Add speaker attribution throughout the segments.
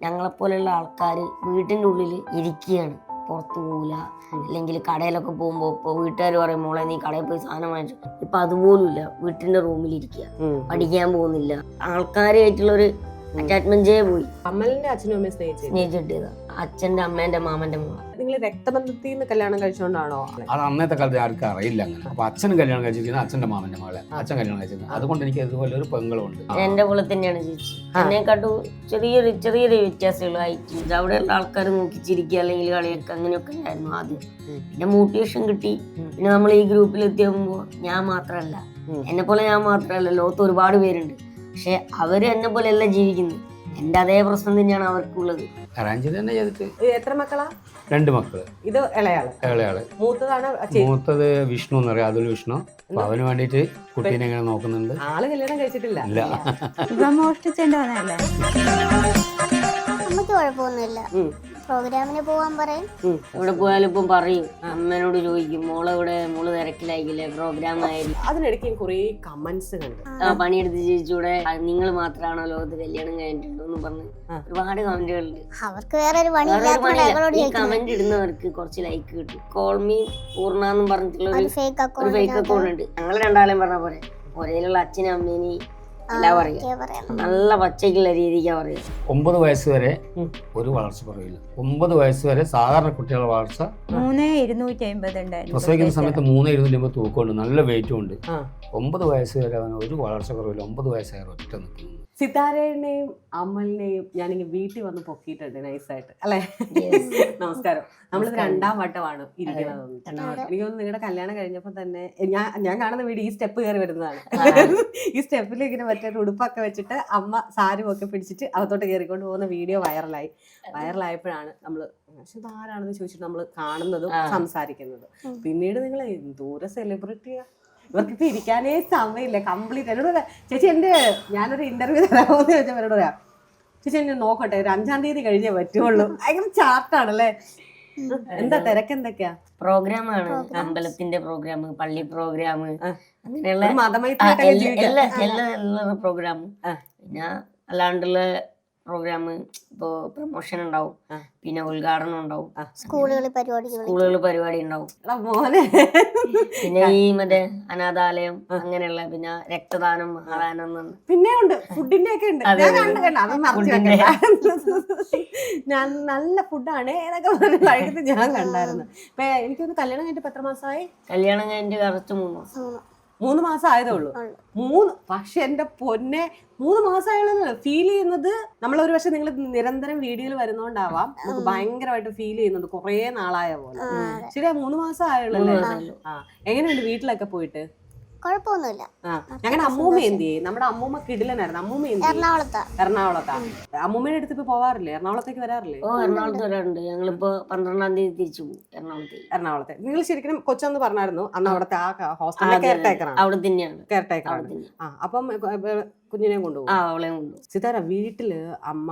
Speaker 1: ഞങ്ങളെപ്പോലെയുള്ള ആൾക്കാർ വീട്ടിൻ്റെ ഉള്ളിൽ ഇരിക്കുകയാണ്, പുറത്തു പോകില്ല. അല്ലെങ്കിൽ കടയിലൊക്കെ പോകുമ്പോൾ ഇപ്പോൾ വീട്ടുകാർ പറയും മോളെ നീ കടയിൽ പോയി സാധനം വാങ്ങിച്ചു. ഇപ്പം അതുപോലുമില്ല, വീട്ടിൻ്റെ റൂമിലിരിക്കുക, പഠിക്കാൻ പോകുന്നില്ല. ആൾക്കാരായിട്ടുള്ളൊരു അറ്റാച്ച്മെന്റേ പോയി.
Speaker 2: അമ്മലിന്റെ അച്ഛനും അമ്മയും
Speaker 1: സ്നേഹിച്ചിട്ടേതാ അച്ഛൻ്റെ അമ്മേൻ്റെ മാമൻ്റെ മോളെ.
Speaker 2: നിങ്ങൾ രക്തബന്ധത്തിൽ നിന്ന് കല്യാണം കഴിച്ചുകൊണ്ടാണോ?
Speaker 3: അത് അന്നത്തെ കാലത്ത് ആർക്കും അറിയില്ല അങ്ങനെ. അപ്പൊ അച്ഛനും കല്യാണം കഴിച്ചിരിക്കുന്നത് അച്ഛൻ്റെ മാമന്റെ മകളെ, അച്ഛൻ കല്യാണം കഴിച്ചിരുന്നത്. അതുകൊണ്ട് എനിക്ക് ഇതുപോലെ ഒരു പെങ്ങളുണ്ട്.
Speaker 1: എന്റെ പോലെ തന്നെയാണ് ചേച്ചി. എന്നെക്കാട്ടും ചെറിയൊരു വ്യത്യാസമുള്ള ഹൈറ്റ്. അവിടെയുള്ള ആൾക്കാർ നോക്കിച്ചിരിക്കുക അല്ലെങ്കിൽ കളിയൊക്കെ അങ്ങനെയൊക്കെ ഉണ്ടായിരുന്നു ആദ്യം. പിന്നെ മോട്ടിവേഷൻ കിട്ടി. പിന്നെ നമ്മൾ ഈ ഗ്രൂപ്പിൽ എത്തിയാകുമ്പോൾ ഞാൻ മാത്രമല്ല, എന്നെ പോലെ ഞാൻ മാത്രമല്ല, ലോകത്ത് ഒരുപാട് പേരുണ്ട്. പക്ഷെ അവര് എന്നെ പോലെ അല്ല ജീവിക്കുന്നത്. എന്റെ അതേ പ്രശ്നം തന്നെയാണ് അവർക്കുള്ളത്.
Speaker 3: അറേഞ്ച് തന്നെ ചെയ്തിട്ട്.
Speaker 2: എത്ര മക്കളാ?
Speaker 3: 2 മക്കള്.
Speaker 2: ഇത് ഇളയാള്. മൂത്തത്
Speaker 3: വിഷ്ണു എന്ന് പറയാം, അതുൽ വിഷ്ണു. അപ്പൊ അവന് വേണ്ടിട്ട് കുട്ടീനെ എങ്ങനെ നോക്കുന്നുണ്ട്.
Speaker 2: ആള് കല്യാണം കഴിച്ചിട്ടില്ല.
Speaker 3: ഇല്ല.
Speaker 4: നമുക്ക് കുഴപ്പമൊന്നുമില്ല. പ്രോഗ്രാമിന് പോവാൻ പറയും.
Speaker 1: എവിടെ പോയാലും ഇപ്പം പറയും, അമ്മേനോട് ചോദിക്കും മോള് തിരക്കിലായിക്കില്ലേ, പ്രോഗ്രാം ആയിരിക്കും.
Speaker 2: അതിനിടയ്ക്ക് കുറേ കമന്റ്സ് കണ്ടു.
Speaker 1: പണിയെടുത്ത് ചേച്ചിയുടെ നിങ്ങൾ മാത്രമാണോ ലോകത്ത് കല്യാണം കഴിഞ്ഞിട്ടുണ്ടോ എന്ന് പറഞ്ഞ് ഒരുപാട് കമന്റുകളുണ്ട്.
Speaker 4: അവർക്ക് വേറെ ഒരു പണി.
Speaker 1: ഈ കമന്റ് ഇടുന്നവർക്ക് കുറച്ച് ലൈക്ക് കിട്ടും. കോൾമി പൂർണ്ണ എന്നും പറഞ്ഞിട്ടുള്ള ഒരു ഫേക്ക് അക്കൗണ്ട് ഉണ്ട്. ഞങ്ങൾ രണ്ടാളെയും പറഞ്ഞ പോലെ ഒരേലുള്ള അച്ഛനും അമ്മേനെയും എല്ലാം പറയാം. നല്ല പച്ചയ്ക്കുള്ള രീതിക്കാ പറയാം.
Speaker 3: 9 വയസ്സ് വരെ ഒരു വളർച്ച കുറവില്ല. 9 വയസ്സ് വരെ സാധാരണ കുട്ടികളുടെ വളർച്ച
Speaker 5: 3,250
Speaker 3: പ്രസവിക്കുന്ന സമയത്ത് 3,250 തൂക്കമുണ്ട്, നല്ല വെയിറ്റും ഉണ്ട്. 9 വയസ്സ് വരെ അവന് ഒരു വളർച്ച കുറവില്ല. 9 വയസ്സായ ഒറ്റ നിൽക്കുന്നു.
Speaker 2: സിതാരേനെയും അമലിനെയും ഞാനിങ്ങനെ വീട്ടിൽ വന്ന് പൊക്കിയിട്ടുണ്ട് നൈസായിട്ട്, അല്ലേ? നമസ്കാരം. നമ്മളിത് 2ാം വട്ടമാണ് ഇരിക്കുന്നത്. എനിക്ക് തോന്നുന്നു നിങ്ങളുടെ കല്യാണം കഴിഞ്ഞപ്പോൾ തന്നെ ഞാൻ കാണുന്ന വീട് ഈ സ്റ്റെപ്പ് കയറി വരുന്നതാണ്. ഈ സ്റ്റെപ്പിൽ ഇങ്ങനെ മറ്റേ ഉടുപ്പൊക്കെ വെച്ചിട്ട് അമ്മ സാരി ഒക്കെ പിടിച്ചിട്ട് അകത്തോട്ട് കയറിക്കൊണ്ട് പോകുന്ന വീഡിയോ വൈറലായപ്പോഴാണ് നമ്മൾ ഇതാരാണെന്ന് ചോദിച്ചിട്ട് നമ്മൾ കാണുന്നതും സംസാരിക്കുന്നതും. പിന്നീട് നിങ്ങൾ എന്തോരം സെലിബ്രിറ്റിയാ, ഇവർക്കിപ്പോ ഇരിക്കാനേ സമയമില്ല. കംപ്ലീറ്റ് എന്നോട് പറയാം, ചേച്ചി ഞാനൊരു ഇന്റർവ്യൂ തരാമോന്ന് ചോദിച്ചാൽ എന്നോട് പറയാം, ചേച്ചി എന്നെ നോക്കട്ടെ, ഒരു 5-ാം തീയതി കഴിഞ്ഞേ പറ്റുള്ളൂ. ഭയങ്കര ചാർട്ടാണല്ലേ. എന്താ തിരക്കെന്തൊക്കെയാ?
Speaker 1: പ്രോഗ്രാമാണ്, അമ്പലത്തിന്റെ പ്രോഗ്രാം, പള്ളി പ്രോഗ്രാം, അങ്ങനെയുള്ള എല്ലാ പ്രോഗ്രാമും. പിന്നെ അല്ലാണ്ടുള്ള പ്രോഗ്രാം, ഇപ്പോ പ്രൊമോഷൻ ഉണ്ടാവും, പിന്നെ ഉദ്ഘാടനം ഉണ്ടാവും,
Speaker 4: സ്കൂളുകളിൽ
Speaker 1: പരിപാടി ഉണ്ടാവും. പിന്നെ ഈ മറ്റേ അനാഥാലയം അങ്ങനെയുള്ള, പിന്നെ രക്തദാനം, മഹാദാനം,
Speaker 2: പിന്നെ ഉണ്ട് ഫുഡിന്റെ ഒക്കെ ഉണ്ട്. ഞാൻ നല്ല ഫുഡാണ് ഏതൊക്കെ കഴിക്കുന്നത് ഞാൻ കണ്ടായിരുന്നു. ഇപ്പൊ എനിക്കൊന്ന് കല്യാണം കഴിഞ്ഞിട്ട് എത്ര മാസമായി?
Speaker 1: കല്യാണം കഴിഞ്ഞിട്ട് കറക്റ്റ് 3 മാസം.
Speaker 2: 3 മാസം ആയതേ ഉള്ളൂ. 3. പക്ഷെ എന്റെ പൊന്നെ, 3 മാസമായുള്ളൂ ഫീൽ ചെയ്യുന്നത്. നമ്മളൊരു പക്ഷെ നിങ്ങൾ നിരന്തരം വീഡിയോയിൽ വരുന്നോണ്ടാവാം നമുക്ക് ഭയങ്കരമായിട്ട് ഫീൽ ചെയ്യുന്നുണ്ട്, കുറേ നാളായ പോലെ. ശരിയാ, 3 മാസം ആയുള്ളൂ. എങ്ങനെയുണ്ട് വീട്ടിലൊക്കെ പോയിട്ട്?
Speaker 4: കുഴപ്പമൊന്നുമില്ല.
Speaker 2: ഞങ്ങളുടെ അമ്മൂമ്മ എന്ത് ചെയ്യും? നമ്മുടെ അമ്മൂമ്മ കിടിലനായിരുന്നു. അമ്മൂമ്മ എറണാകുളത്താ. അമ്മൂമ്മയുടെ അടുത്ത് ഇപ്പൊ പോവാറില്ലേ? എറണാകുളത്തേക്ക് വരാറില്ലേ?
Speaker 1: എറണാകുളത്ത് വരാറുണ്ട്. ഞങ്ങളിപ്പോ 12-ാം തീയതി തിരിച്ചു പോകും
Speaker 2: എറണാകുളത്തെ. നിങ്ങൾ ശരിക്കും കൊച്ചൊന്ന് പറഞ്ഞായിരുന്നു അന്ന് അവിടുത്തെ ആ ഹോസ്റ്റലിലെ കെയർ ടേക്കറാണ്.
Speaker 1: അവിടെ തന്നെയാണ്
Speaker 2: കെയർ ടേക്കറാണ്. അപ്പം കുഞ്ഞിനെയും കൊണ്ടുപോകും.
Speaker 1: അവളെയും കൊണ്ടുപോകും.
Speaker 2: സിതാര, വീട്ടില് അമ്മ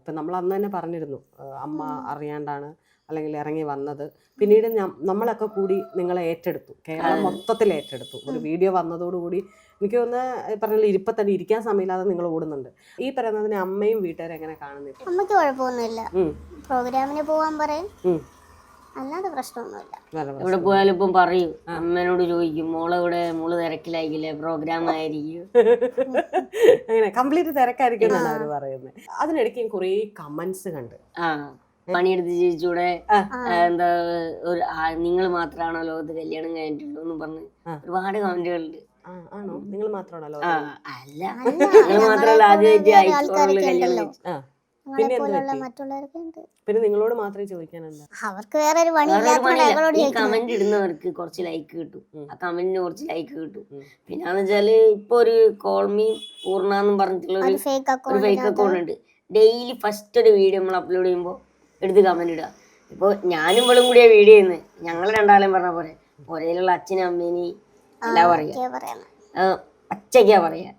Speaker 2: ഇപ്പൊ നമ്മൾ അന്ന് തന്നെ പറഞ്ഞിരുന്നു അമ്മ അറിയാണ്ടാണ് അല്ലെങ്കിൽ ഇറങ്ങി വന്നത്. പിന്നീട് നമ്മളൊക്കെ കൂടി നിങ്ങളെ ഏറ്റെടുത്തു, കേരളം മൊത്തത്തിൽ ഏറ്റെടുത്തു. ഒരു വീഡിയോ വന്നതോടുകൂടി എനിക്ക് തോന്നുന്നു പറഞ്ഞാൽ ഇരിപ്പത്തന്നെ ഇരിക്കാൻ സമയമില്ലാതെ നിങ്ങൾ ഓടുന്നുണ്ട്. ഈ പറയുന്നതിന് അമ്മയും വീട്ടുകാരും എങ്ങനെ കാണുന്നില്ല?
Speaker 4: അമ്മയ്ക്ക് കുഴപ്പമൊന്നുമില്ല. പ്രോഗ്രാമിന് പോവാൻ പറയും, അല്ലാതെ പ്രശ്നമൊന്നുമില്ല.
Speaker 1: എവിടെ പോയാലും ഇപ്പം പറയും, അമ്മേനോട് ചോദിക്കും മോള് തിരക്കിലായിക്കില്ലേ, പ്രോഗ്രാം ആയിരിക്കും.
Speaker 2: അങ്ങനെ കംപ്ലീറ്റ് തിരക്കായിരിക്കും എന്നാണ് അവര് പറയുന്നത്. അതിനിടയ്ക്ക് ഞാൻ കുറേ കമന്റ്സ് കണ്ട്.
Speaker 1: പണിയെടുത്ത് ചേച്ചിയുടെ എന്താ നിങ്ങൾ മാത്രമാണോ ലോകത്ത് കല്യാണം കഴിഞ്ഞിട്ടുണ്ടോ എന്ന് പറഞ്ഞ് ഒരുപാട് കമന്റുകളുണ്ട്.
Speaker 2: ആണോ? നിങ്ങൾ മാത്രമാണല്ലോ?
Speaker 1: അല്ല, നിങ്ങൾ മാത്രമല്ല ആദ്യമായിട്ട്.
Speaker 2: പിന്നെ നിങ്ങളോട് മാത്രമേ ചോദിക്കാനുണ്ട്.
Speaker 4: അവർക്ക് വേറെ ഒരു പണി.
Speaker 1: ഈ കമന്റ് ഇടുന്നവർക്ക് കുറച്ച് ലൈക്ക് കിട്ടും, ആ കമന്റിന് കുറച്ച് ലൈക്ക് കിട്ടും. പിന്നെന്ന് വെച്ചാല് ഇപ്പൊ ഒരു കോൾമി പൂർണ്ണ എന്നും പറഞ്ഞിട്ടുള്ള ഒരു ഫേക്ക് അക്കൗണ്ട് ഉണ്ട്. ഡെയിലി ഫസ്റ്റ് ഒരു വീഡിയോ നമ്മൾ അപ്ലോഡ് ചെയ്യുമ്പോൾ എടുത്ത് കമന്റ് ഇടുക. ഇപ്പൊ ഞാനും ഇവളും കൂടിയാ വീഡിയോ ചെയ്യുന്നത്. ഞങ്ങൾ രണ്ടാളെയും പറഞ്ഞ പോലെ ഒരേലുള്ള അച്ഛനും അമ്മേനെയും എല്ലാം പറയാ, പച്ചയ്ക്കാ പറയാ,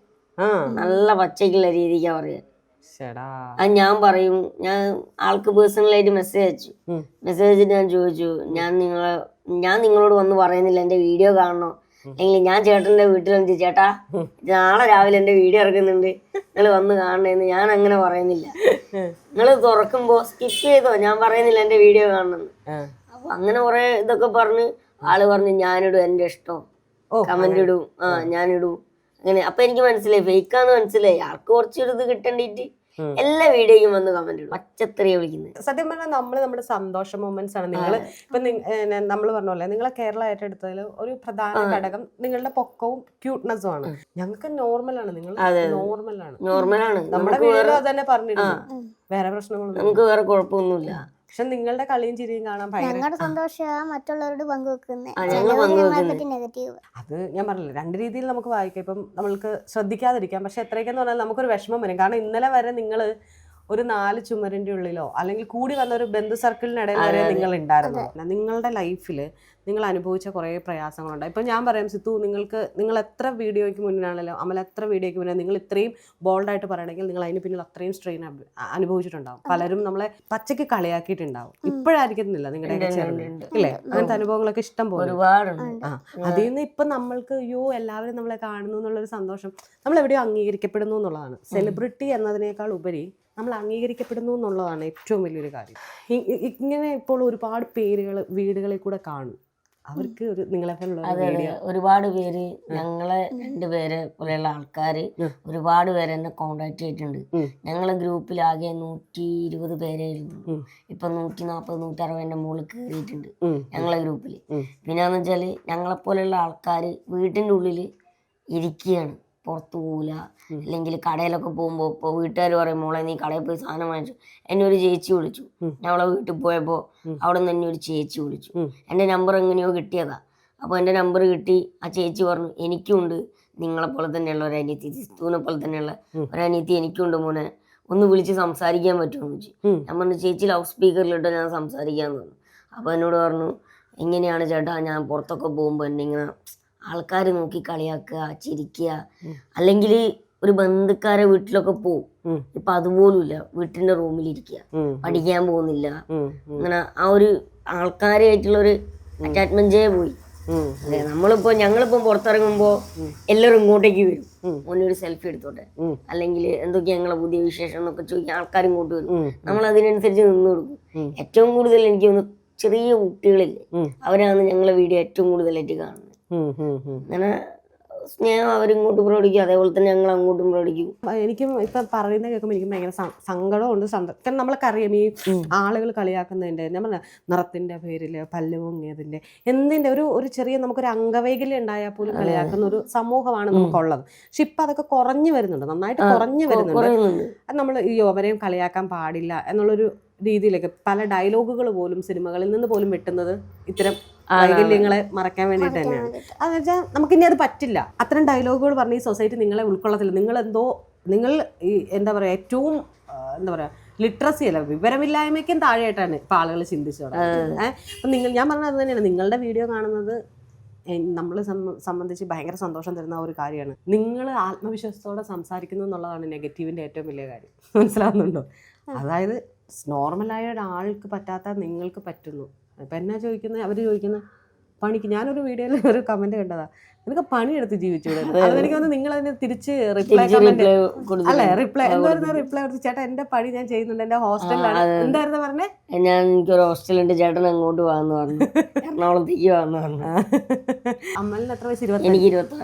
Speaker 1: നല്ല പച്ചയ്ക്കുള്ള രീതിക്കാ പറയാ. അത് ഞാൻ പറയും. ഞാൻ ആൾക്ക് പേഴ്സണലായിട്ട് മെസ്സേജ് അയച്ചു. മെസ്സേജ് അയച്ചിട്ട് ഞാൻ ചോദിച്ചു, ഞാൻ നിങ്ങളോട് വന്ന് പറയുന്നില്ല, എന്റെ വീഡിയോ കാണണോ, അല്ലെങ്കിൽ ഞാൻ ചേട്ടന്റെ വീട്ടിൽ വന്നിട്ട് ചേട്ടാ നാളെ രാവിലെ എന്റെ വീഡിയോ ഇറക്കുന്നുണ്ട്, നിങ്ങൾ വന്ന് കാണണേന്ന് ഞാൻ അങ്ങനെ പറയുന്നില്ല. നിങ്ങൾ തുറക്കുമ്പോ സ്കിപ്പ് ചെയ്തോ, ഞാൻ പറയുന്നില്ല എന്റെ വീഡിയോ കാണണമെന്ന്. അപ്പൊ അങ്ങനെ കുറെ ഇതൊക്കെ പറഞ്ഞ് ആള് പറഞ്ഞു ഞാനിടും, എന്റെ ഇഷ്ടം, കമന്റ് ഇടും, ഞാനിടും അങ്ങനെ. അപ്പൊ എനിക്ക് മനസ്സിലായി ഫേക്കാന്ന് മനസ്സിലായി. ആൾക്ക് കുറച്ചൊരിത് കിട്ടേണ്ടിട്ട് എല്ലാ വീഡിയോയും വന്ന് കമന്റ് ഇടും, പച്ചത്തറിയ വിളിക്കുന്നത്.
Speaker 2: സത്യം പറഞ്ഞാൽ നമ്മുടെ സന്തോഷ മൊമെന്റ്സ് ആണ്. നിങ്ങൾ ഇപ്പൊ നമ്മൾ പറഞ്ഞ പോലെ നിങ്ങളെ കേരള ഏറ്റെടുത്തതിൽ ഒരു പ്രധാന ഘടകം നിങ്ങളുടെ പൊക്കവും ക്യൂട്ട്നെസ്സും ആണ്. ഞങ്ങൾക്ക് നോർമലാണ്, നിങ്ങൾ നോർമലാണ്. നമ്മുടെ വീഡിയോ അതന്നെ പറഞ്ഞിരുന്നു, വേറെ പ്രശ്നങ്ങളൊന്നും
Speaker 1: നമുക്ക് വേറെ കുഴപ്പമൊന്നുമില്ല.
Speaker 2: പക്ഷെ നിങ്ങളുടെ കളിയും ചിരിയും കാണാൻ
Speaker 4: ഞങ്ങളുടെ സന്തോഷം മറ്റുള്ളവരോട് പങ്കുവെക്കുന്നത്.
Speaker 2: അത് ഞാൻ പറഞ്ഞില്ല, രണ്ട് രീതിയിൽ നമുക്ക് വായിക്കാം. ഇപ്പം നമ്മൾക്ക് ശ്രദ്ധിക്കാതിരിക്കാം, പക്ഷെ എത്രയൊക്കെന്ന് പറഞ്ഞാൽ നമുക്കൊരു വിഷമം വരും. കാരണം ഇന്നലെ വരെ നിങ്ങൾ ഒരു 4 ചുമരിന്റെ ഉള്ളിലോ അല്ലെങ്കിൽ കൂടി വന്ന ഒരു ബന്ധു സർക്കിളിനിടയിൽ വരെ നിങ്ങൾ ഉണ്ടായിരുന്നു. നിങ്ങളുടെ ലൈഫിൽ നിങ്ങൾ അനുഭവിച്ച കുറേ പ്രയാസങ്ങളുണ്ട്. ഇപ്പം ഞാൻ പറയാം സിത്തു, നിങ്ങൾ എത്ര വീഡിയോയ്ക്ക് മുന്നാണല്ലോ, അമൽ എത്ര വീഡിയോയ്ക്ക് മുന്നേ നിങ്ങൾ ഇത്രയും ബോൾഡായിട്ട് പറയണമെങ്കിൽ നിങ്ങൾ അതിന് പിന്നിൽ അത്രയും സ്ട്രെയിൻ അനുഭവിച്ചിട്ടുണ്ടാവും. പലരും നമ്മളെ പച്ചയ്ക്ക് കളിയാക്കിയിട്ടുണ്ടാവും. ഇപ്പോഴായിരിക്കുന്നില്ല നിങ്ങളുടെ ഇല്ലേ, അങ്ങനത്തെ അനുഭവങ്ങളൊക്കെ ഇഷ്ടം പോലെ
Speaker 1: ഒരുപാടുണ്ട്.
Speaker 2: അതിൽ നിന്ന് ഇപ്പം നമ്മൾക്ക് അയ്യോ എല്ലാവരും നമ്മളെ കാണുന്നു എന്നുള്ളൊരു സന്തോഷം, നമ്മൾ എവിടെയോ അംഗീകരിക്കപ്പെടുന്നു എന്നുള്ളതാണ്. സെലിബ്രിറ്റി എന്നതിനേക്കാൾ ഉപരി നമ്മൾ അംഗീകരിക്കപ്പെടുന്നു എന്നുള്ളതാണ് ഏറ്റവും വലിയൊരു കാര്യം. ഇങ്ങനെ ഇപ്പോൾ ഒരുപാട് പേരുകൾ വീടുകളിൽ കൂടെ കാണും. അവർക്ക് ഒരു നിങ്ങളെ പോലുള്ള
Speaker 1: ഒരുപാട് പേര് ഞങ്ങളെ 2 പേരെ പോലെയുള്ള ആൾക്കാര് ഒരുപാട് പേര് എന്നെ കോണ്ടാക്ട് ചെയ്തിട്ടുണ്ട്. ഞങ്ങളെ ഗ്രൂപ്പിൽ ആകെ 120 പേരായിരുന്നു. ഇപ്പൊ 140 160 മുകളിൽ കയറിയിട്ടുണ്ട് ഞങ്ങളെ ഗ്രൂപ്പില്. പിന്നെന്ന് വെച്ചാല് ഞങ്ങളെ പോലെയുള്ള ആൾക്കാര് വീട്ടിന്റെ ഉള്ളിൽ ഇരിക്കുകയാണ്, പുറത്തു പോവില്ല. അല്ലെങ്കിൽ കടയിലൊക്കെ പോകുമ്പോ ഇപ്പോൾ വീട്ടുകാർ പറയും മോളെ നീ കടയിൽ പോയി സാധനം വാങ്ങിച്ചു. എന്നെ ഒരു ചേച്ചി വിളിച്ചു. ഞാൻ അവളെ വീട്ടിൽ പോയപ്പോ അവിടെ നിന്ന് എന്നെ ഒരു ചേച്ചി വിളിച്ചു. എൻ്റെ നമ്പർ എങ്ങനെയോ കിട്ടിയതാ. അപ്പോൾ എൻ്റെ നമ്പർ കിട്ടി. ആ ചേച്ചി പറഞ്ഞു എനിക്കുണ്ട് നിങ്ങളെ പോലെ തന്നെയുള്ള ഒരു അനിയത്തി, സിസ്തുവിനെ പോലെ തന്നെയുള്ള ഒരു അനിയത്തി എനിക്കുണ്ട് മോനെ, ഒന്ന് വിളിച്ച് സംസാരിക്കാൻ പറ്റുമെന്ന് ചോദിച്ചു. ഞാൻ പറഞ്ഞു ചേച്ചി ലൗഡ് സ്പീക്കറിലിട്ടോ ഞാൻ സംസാരിക്കാന്ന് പറഞ്ഞു. അപ്പോൾ എന്നോട് പറഞ്ഞു എങ്ങനെയാണ് ചേട്ടാ ഞാൻ പുറത്തൊക്കെ പോകുമ്പോൾ എന്നെ ഇങ്ങനെ ആൾക്കാർ നോക്കി കളിയാക്കുക, ചിരിക്കുക, അല്ലെങ്കിൽ ഒരു ബന്ധുക്കാരെ വീട്ടിലൊക്കെ പോവും. ഇപ്പൊ അതുപോലും ഇല്ല, വീട്ടിന്റെ റൂമിലിരിക്കുക, പഠിക്കാൻ പോകുന്നില്ല. അങ്ങനെ ആ ഒരു ആൾക്കാരായിട്ടുള്ള ഒരു അറ്റാച്ച്മെന്റേ പോയി. അതെ, ഞങ്ങളിപ്പോ പുറത്തിറങ്ങുമ്പോ എല്ലാവരും ഇങ്ങോട്ടേക്ക് വരും, ഒരു സെൽഫി എടുത്തോട്ടെ, അല്ലെങ്കിൽ എന്തൊക്കെയാ ഞങ്ങളെ പുതിയ വിശേഷം എന്നൊക്കെ ചോദിക്കാൻ ആൾക്കാർ ഇങ്ങോട്ട് വരും. നമ്മൾ അതിനനുസരിച്ച് നിന്ന് കൊടുക്കും. ഏറ്റവും കൂടുതൽ എനിക്ക് തോന്നുന്നു ചെറിയ കുട്ടികളില്ലേ, അവരാണ് ഞങ്ങളെ വീഡിയോ ഏറ്റവും കൂടുതലായിട്ട് കാണുന്നത്. അങ്ങനെ സ്നേഹം അവരിങ്ങോട്ട് പ്രകടിക്കും, അതേപോലെ തന്നെ ഞങ്ങൾ അങ്ങോട്ടും പ്രകടിക്കും.
Speaker 2: എനിക്കും ഇപ്പൊ പറയുന്നത് കേൾക്കുമ്പോൾ എനിക്ക് ഭയങ്കര സങ്കടമുണ്ട്. കാരണം നമ്മൾക്കറിയാം ഈ ആളുകൾ കളിയാക്കുന്നതിന്റെ, ഞാൻ പറഞ്ഞ നിറത്തിന്റെ പേരില്, പല്ല് പൊങ്ങിയതിന്റെ, എന്തിന്റെ ഒരു ചെറിയ നമുക്കൊരു അംഗവൈകല്യം ഉണ്ടായാൽ പോലും കളിയാക്കുന്ന ഒരു സമൂഹമാണ് നമുക്കുള്ളത്. പക്ഷെ ഇപ്പൊ അതൊക്കെ കുറഞ്ഞു വരുന്നുണ്ട്, നന്നായിട്ട് കുറഞ്ഞു വരുന്നുണ്ട്. നമ്മൾ ഈ അവരെയും കളിയാക്കാൻ പാടില്ല എന്നുള്ളൊരു രീതിയിലേക്ക് പല ഡയലോഗുകൾ പോലും സിനിമകളിൽ നിന്ന് പോലും വെട്ടുന്നത് ഇത്തരം വൈകല്യങ്ങളെ മറക്കാൻ വേണ്ടിയിട്ട് തന്നെയാണ്. അതെന്ന് വെച്ചാൽ നമുക്കിനി അത് പറ്റില്ല. അത്തരം ഡയലോഗുകൾ പറഞ്ഞ് ഈ സൊസൈറ്റി നിങ്ങളെ ഉൾക്കൊള്ളത്തില്ല. നിങ്ങൾ ഈ എന്താ പറയുക ഏറ്റവും എന്താ പറയുക ലിറ്ററസി അല്ല, വിവരമില്ലായ്മയ്ക്കും താഴെയായിട്ടാണ് ഇപ്പം ആളുകൾ ചിന്തിച്ചത്. അപ്പം ഞാൻ പറഞ്ഞത് അത് തന്നെയാണ്, നിങ്ങളുടെ വീഡിയോ കാണുന്നത് നമ്മളെ സംബന്ധിച്ച് ഭയങ്കര സന്തോഷം തരുന്ന ഒരു കാര്യമാണ്. നിങ്ങൾ ആത്മവിശ്വാസത്തോടെ സംസാരിക്കുന്നു എന്നുള്ളതാണ് നെഗറ്റീവിൻ്റെ ഏറ്റവും വലിയ കാര്യം. മനസ്സിലാവുന്നുണ്ടോ? അതായത് നോർമലായ ഒരാൾക്ക് പറ്റാത്ത നിങ്ങൾക്ക് പറ്റുന്നു. ഇപ്പം എന്നാ ചോദിക്കുന്നത്, അവർ ചോദിക്കുന്ന പണിക്ക്, ഞാനൊരു വീഡിയോയിൽ ഒരു കമന്റ് കണ്ടതാ, നിനക്ക് പണിയെടുത്ത് ജീവിച്ചൂടെ. അതെനിക്ക് വന്ന് നിങ്ങൾ അതിന് തിരിച്ച് റിപ്ലൈ കൊടുത്തു, ചേട്ടാ എന്റെ പണി ഞാൻ ചെയ്യുന്നുണ്ട്, എന്റെ ഹോസ്റ്റലിലാണ്. എന്തായിരുന്നു പറഞ്ഞേ?
Speaker 1: ഞാൻ എനിക്കൊരു ഹോസ്റ്റലുണ്ട്, ചേട്ടൻ അങ്ങോട്ട് പോകാന്ന് പറഞ്ഞു, എറണാകുളത്തേക്ക് പോകാന്ന് പറഞ്ഞു.
Speaker 2: അമ്മലിന് എത്ര വയസ്സ്?
Speaker 1: എനിക്ക് 26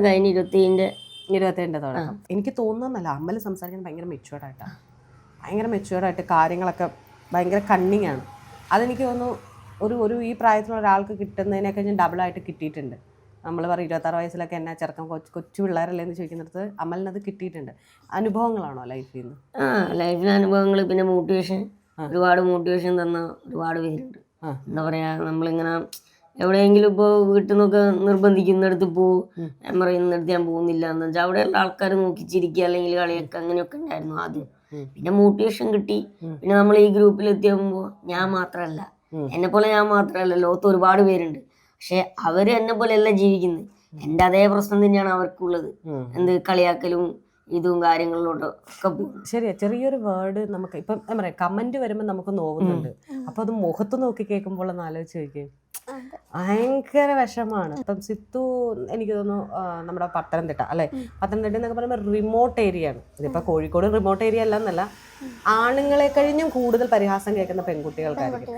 Speaker 1: കഴിഞ്ഞ്
Speaker 2: 27 തുടക്കം. എനിക്ക് തോന്നുന്നല്ല, അമ്മൽ സംസാരിക്കാൻ ഭയങ്കര മെച്യൂർഡായിട്ട് കാര്യങ്ങളൊക്കെ ഭയങ്കര കണ്ണിങ് ആണ്. അതെനിക്ക് തോന്നുന്നു ഒരു ഈ പ്രായത്തിലുള്ള ഒരാൾക്ക് കിട്ടുന്നതിനൊക്കെ ഞാൻ ഡബിളായിട്ട് കിട്ടിയിട്ടുണ്ട്. നമ്മൾ പറയും 26 വയസ്സിലൊക്കെ എന്നാ ചെറുക്കം കൊച്ചു പിള്ളേരല്ലേ എന്ന് ചോദിക്കുന്നിടത്ത് അമലിനത് കിട്ടിയിട്ടുണ്ട്. അനുഭവങ്ങളാണോ ലൈഫിൽ നിന്ന്?
Speaker 1: ലൈഫിലെ അനുഭവങ്ങൾ, പിന്നെ മോട്ടിവേഷൻ, ഒരുപാട് മോട്ടിവേഷൻ തന്ന ഒരുപാട് പേരുണ്ട്. എന്താ പറയാ, നമ്മളിങ്ങനെ എവിടെയെങ്കിലും ഇപ്പോൾ വീട്ടിൽ നിന്നൊക്കെ നിർബന്ധിക്കുന്നിടത്ത് പോകും, ഞാൻ പറയുന്നിടത്ത് ഞാൻ പോകുന്നില്ല എന്ന് വെച്ചാൽ അവിടെയുള്ള ആൾക്കാർ നോക്കി ചിരിക്കുക അല്ലെങ്കിൽ കളിയൊക്കെ അങ്ങനെയൊക്കെ ഉണ്ടായിരുന്നു ആദ്യം. പിന്നെ മോട്ടിവേഷൻ കിട്ടി. പിന്നെ നമ്മൾ ഈ ഗ്രൂപ്പിൽ എത്തിയപ്പോൾ ഞാൻ മാത്രമല്ല, എന്നെ പോലെ ഞാൻ മാത്രമല്ല, ലോകത്ത് ഒരുപാട് പേരുണ്ട്. പക്ഷെ അവര് എന്നെ പോലെ അല്ല ജീവിക്കുന്നത്. എന്റെ അതേ പ്രശ്നം തന്നെയാണ് അവർക്കുള്ളത്. എന്ത് കളിയാക്കലും ഇതും കാര്യങ്ങളിലോട്ടൊക്കെ പോകും.
Speaker 2: ശരിയാ, ചെറിയൊരു വേർഡ് നമുക്ക് ഇപ്പം എന്താ പറയാ കമന്റ് വരുമ്പോൾ നമുക്ക് നോവുന്നുണ്ട്. അപ്പൊ അത് മുഖത്ത് നോക്കി കേൾക്കുമ്പോൾ ഒന്ന് ആലോചിച്ച് നോക്കിയേ, ഭയങ്കര വിഷമാണ്. ഇപ്പം സിത്തു എനിക്ക് തോന്നുന്നു നമ്മുടെ പത്തനംതിട്ട അല്ലെ, പത്തനംതിട്ട എന്നൊക്കെ പറയുമ്പോൾ റിമോട്ട് ഏരിയ ആണ്. ഇതിപ്പോ കോഴിക്കോട് റിമോട്ട് ഏരിയ അല്ല എന്നല്ല, ആണുങ്ങളെ കഴിഞ്ഞും കൂടുതൽ പരിഹാസം കേൾക്കുന്ന പെൺകുട്ടികൾക്കായിരിക്കും.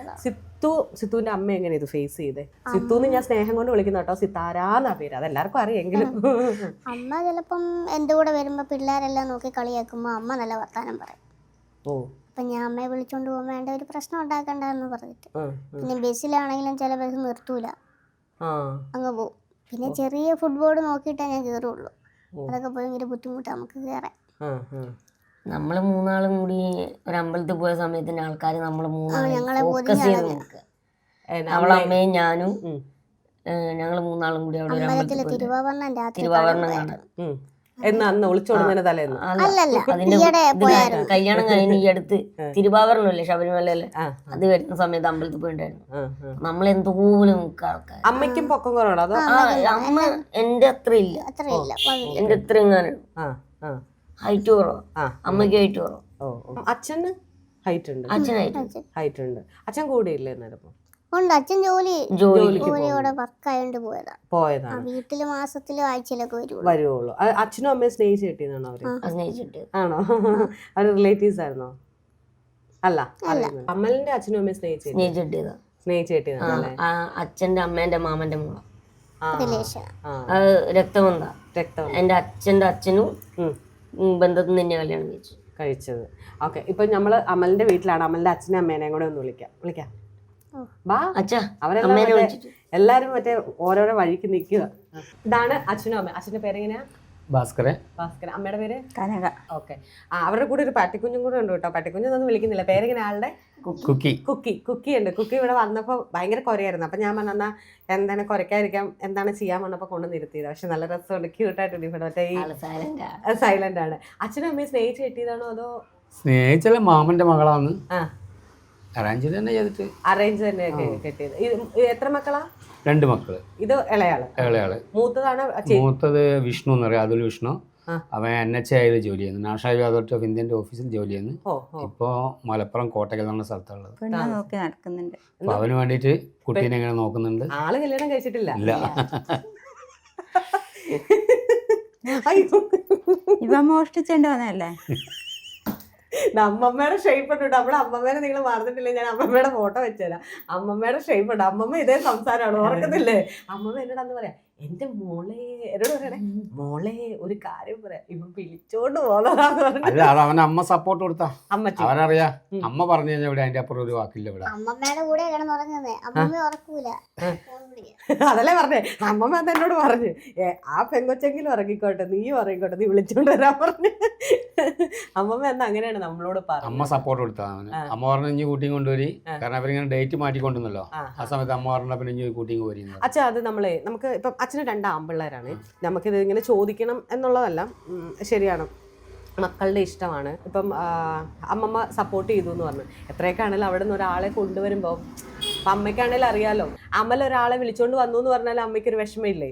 Speaker 2: സിത്തുവിന്റെ അമ്മ എങ്ങനെ ഇത് ഫേസ് ചെയ്തേ? സിത്തുന്ന് ഞാൻ സ്നേഹം കൊണ്ട് വിളിക്കുന്ന കേട്ടോ, സിത്താരാന്നാ പേര്, അതെല്ലാവർക്കും അറിയെങ്കിലും.
Speaker 4: അമ്മ ചിലപ്പം എന്റെ കൂടെ വരുമ്പോ പിള്ളേരെല്ലാം നോക്കി കളിയാക്കുമ്പോ അമ്മ നല്ല വർത്താനം പറയും. അപ്പൊ ഞാൻ അമ്മയെ വിളിച്ചോണ്ട് പോകാൻ വേണ്ട ഒരു പ്രശ്നം ഉണ്ടാക്കണ്ടെന്ന് പറഞ്ഞിട്ട്. പിന്നെ ബസ്സിലാണെങ്കിലും ചില ബസ് നിർത്തൂല, അങ്ങ് പോവും. പിന്നെ ചെറിയ ഫുട്ബോൾ നോക്കിയിട്ടേ ഞാൻ കേറുള്ളൂ. അതൊക്കെ ഭയങ്കര ബുദ്ധിമുട്ടാണ് നമുക്ക് കയറാൻ.
Speaker 1: നമ്മള് മൂന്നാളും കൂടി ഒരു അമ്പലത്തിൽ പോയ സമയത്തിന് ആൾക്കാർ നമ്മള് മൂന്നാളും ഫോക്കസ് ചെയ്ത് നോക്കുക. അവളെ അമ്മയും ഞാനും ഞങ്ങള് മൂന്നാളും കൂടി അവിടെ
Speaker 4: അമ്പലത്തിലെ തിരുവാഭരണം രാത്രി
Speaker 1: കാണാൻ.
Speaker 2: അന്ന് ഒളിച്ചോടുന്നതിന് തലേന്ന്
Speaker 1: അതിന്റെ കല്യാണം കഴിഞ്ഞ് ഈ അടുത്ത് തിരുവാഭരണല്ലേ ശബരിമലയിലെ, അത് വരുന്ന സമയത്ത് അമ്പലത്തിൽ പോയിണ്ടായിരുന്നു. നമ്മൾ എന്തോലും ആൾക്കാർ.
Speaker 2: അമ്മയ്ക്കും പൊക്കം കുറവാണോ അതോ?
Speaker 1: അമ്മ എന്റെ അത്ര ഇല്ല, എന്റെ അത്ര എങ്ങാനും ഹൈറ്റ് കുറവാ, അമ്മയ്ക്ക് ഹൈറ്റ് കുറവാ.
Speaker 2: അച്ഛന് ഹൈറ്റ് ഉണ്ട്, ഹൈറ്റ് ഉണ്ട്. അച്ഛൻ കൂടെ ഇല്ലേ നേരം?
Speaker 4: ഉണ്ട്, അച്ഛൻ ജോലിയോടെ വർക്കായോണ്ട് പോയതാണ്. വീട്ടില് മാസത്തിലും ആഴ്ചയിലൊക്കെ
Speaker 2: വരുവുള്ളൂ. അച്ഛനും അമ്മയും സ്നേഹിച്ച് കിട്ടിയതാണോ അവര്? ആണോ? അവര് റിലേറ്റീവ്സ് ആയിരുന്നോ? അല്ല, അമ്മലിന്റെ അച്ഛനും അമ്മയും സ്നേഹിച്ച് കിട്ടിയതാണ്.
Speaker 1: അച്ഛന്റെ അമ്മേന്റെ മാമന്റെ മോള, രക്തബന്ധ. എന്റെ അച്ഛന്റെ അച്ഛനും ബന്ധത്തിൽ നിന്ന് കല്യാണം
Speaker 2: കഴിച്ചത്. ഓക്കെ, ഇപ്പൊ നമ്മള് അമലിന്റെ വീട്ടിലാണ്. അമലിന്റെ അച്ഛനും അമ്മേനെയും കൂടെ ഒന്ന് വിളിക്കാം. എല്ലാരും മറ്റേ ഓരോരോ വഴിക്ക് നിൽക്കുക. ഇതാണ് അച്ഛനും അമ്മ. അച്ഛന്റെ പേരെങ്ങനെയാ?
Speaker 3: ഭാസ്കരൻ.
Speaker 2: അമ്മയുടെ പേര്
Speaker 5: കനക.
Speaker 2: ഓക്കെ, അവരുടെ കൂടെ ഒരു പട്ടിക്കുഞ്ഞും കൂടെ ഉണ്ട് കേട്ടോ. പട്ടിക്കുഞ്ഞൊന്നും വിളിക്കുന്നില്ല, പേരെങ്ങനെ ആളുടെ? കുക്കി ഉണ്ട്. കുക്കി ഇവിടെ വന്നപ്പോ ഭയങ്കര കുരയായിരുന്നു. അപ്പൊ ഞാൻ പറഞ്ഞ എന്താണ് കുരയ്ക്കാതിരിക്കാം, എന്താണ് ചെയ്യാൻ വന്നപ്പോ കൊണ്ട് നിർത്തിയത്. പക്ഷെ നല്ല രസമുണ്ട്, ക്യൂട്ടായിട്ടുണ്ട്. ഇവിടെ മറ്റേ സൈലന്റ് ആണ്. അച്ഛനും അമ്മയും സ്നേഹിച്ച് കെട്ടിയതാണോ അതോ?
Speaker 3: സ്നേഹിച്ചാലും മാമന്റെ മകളാണ്. അറേഞ്ച് തന്നെ
Speaker 2: കെട്ടിയത്. എത്ര മക്കളാ?
Speaker 3: 2 മക്കള്.
Speaker 2: ഇത് ഇളയാള്. മൂത്തത്
Speaker 3: വിഷ്ണു എന്ന് പറയാം, അതുൽ വിഷ്ണു. അവൻ NHAയിൽ ജോലി ചെയ്യുന്നു, നാഷണൽ അതോറിറ്റി ഓഫ് ഇന്ത്യന്റെ ഓഫീസിൽ ജോലി ചെയ്യുന്നു. ഇപ്പോ മലപ്പുറം കോട്ടക്കൽ എന്നുള്ള സ്ഥലത്തുള്ളത്. അപ്പൊ അവന് വേണ്ടിട്ട് കുട്ടീനെ എങ്ങനെ നോക്കുന്നുണ്ട്.
Speaker 2: ആള് കല്യാണം കഴിച്ചിട്ടില്ല.
Speaker 3: ഇല്ല.
Speaker 5: ഇവ മോഷ്ടിച്ചോണ്ട് വന്നല്ലേ?
Speaker 2: അമ്മമ്മയുടെ ഷേപ്പ് ഉണ്ട്. നമ്മുടെ അമ്മമ്മേനെ നിങ്ങൾ മറന്നിട്ടില്ലേ? ഞാൻ അമ്മമ്മയുടെ ഫോട്ടോ വെച്ചുതരാം. അമ്മമ്മയുടെ ഷേപ്പ് ഉണ്ട്. അമ്മമ്മ ഇതേ സംസാരമാണ്, ഓർക്കുന്നില്ലേ? അമ്മമ്മ എന്നോട് അന്ന് പറയാം, എന്റെ എന്നോട് പറയണേ, മോളെ ഒരു കാര്യം പറയാം, ഇവൻ വിളിച്ചോണ്ട് പോന്നതാന്ന് പറഞ്ഞു.
Speaker 3: അവൻ അമ്മ സപ്പോർട്ട് കൊടുത്താ അവനറിയാ. അമ്മ പറഞ്ഞു കഴിഞ്ഞാൽ ഇവിടെ അതിന്റെ അപ്പുറം ഒരു വാക്കില്ല. ഇവിടെ
Speaker 4: അമ്മമ്മയുടെ കൂടെ കിടന്നുറങ്ങുന്നേ, അമ്മമ്മ ഉറക്കൂല.
Speaker 2: അതല്ലേ പറഞ്ഞേ, അമ്മമ്മ എന്നോട് പറഞ്ഞു, ആ പെങ്കൊച്ചെങ്കിലും ഉറങ്ങിക്കോട്ടെ, നീ ഉറങ്ങിക്കോട്ടെ, നീ വിളിച്ചോണ്ട് വരാൻ പറഞ്ഞു. അമ്മമ്മ എന്നാ അങ്ങനെയാണ് നമ്മളോട് പറഞ്ഞു.
Speaker 3: അമ്മ സപ്പോർട്ട് കൊടുത്താ അവന്. അമ്മ പറഞ്ഞു ഇനി കൂട്ടിയും കൊണ്ടുവരി, കാരണം അവരിങ്ങനെ ഡേറ്റ് മാറ്റിക്കൊണ്ടുവന്നല്ലോ. ആ സമയത്ത് അമ്മ പറഞ്ഞ പിന്നെ ഇനി കൂട്ടിയും പോരി.
Speaker 2: അച്ഛാ, അത് നമുക്ക് ഇപ്പം അച്ഛന് 2 ആൺപിള്ളേരാണ്. നമുക്കിത് ഇങ്ങനെ ചോദിക്കണം എന്നുള്ളതല്ല, ശരിയാണ്, മക്കളുടെ ഇഷ്ടമാണ്. ഇപ്പം അമ്മമ്മ സപ്പോർട്ട് ചെയ്തു എന്ന് പറഞ്ഞു. എത്രയൊക്കെ ആണെങ്കിലും അവിടെ നിന്ന് ഒരാളെ കൊണ്ടുവരുമ്പോൾ അപ്പം അമ്മയ്ക്കാണെങ്കിലും അറിയാലോ, അമൽ ഒരാളെ വിളിച്ചോണ്ട് വന്നു എന്ന് പറഞ്ഞാൽ അമ്മയ്ക്കൊരു വിഷമമില്ലേ?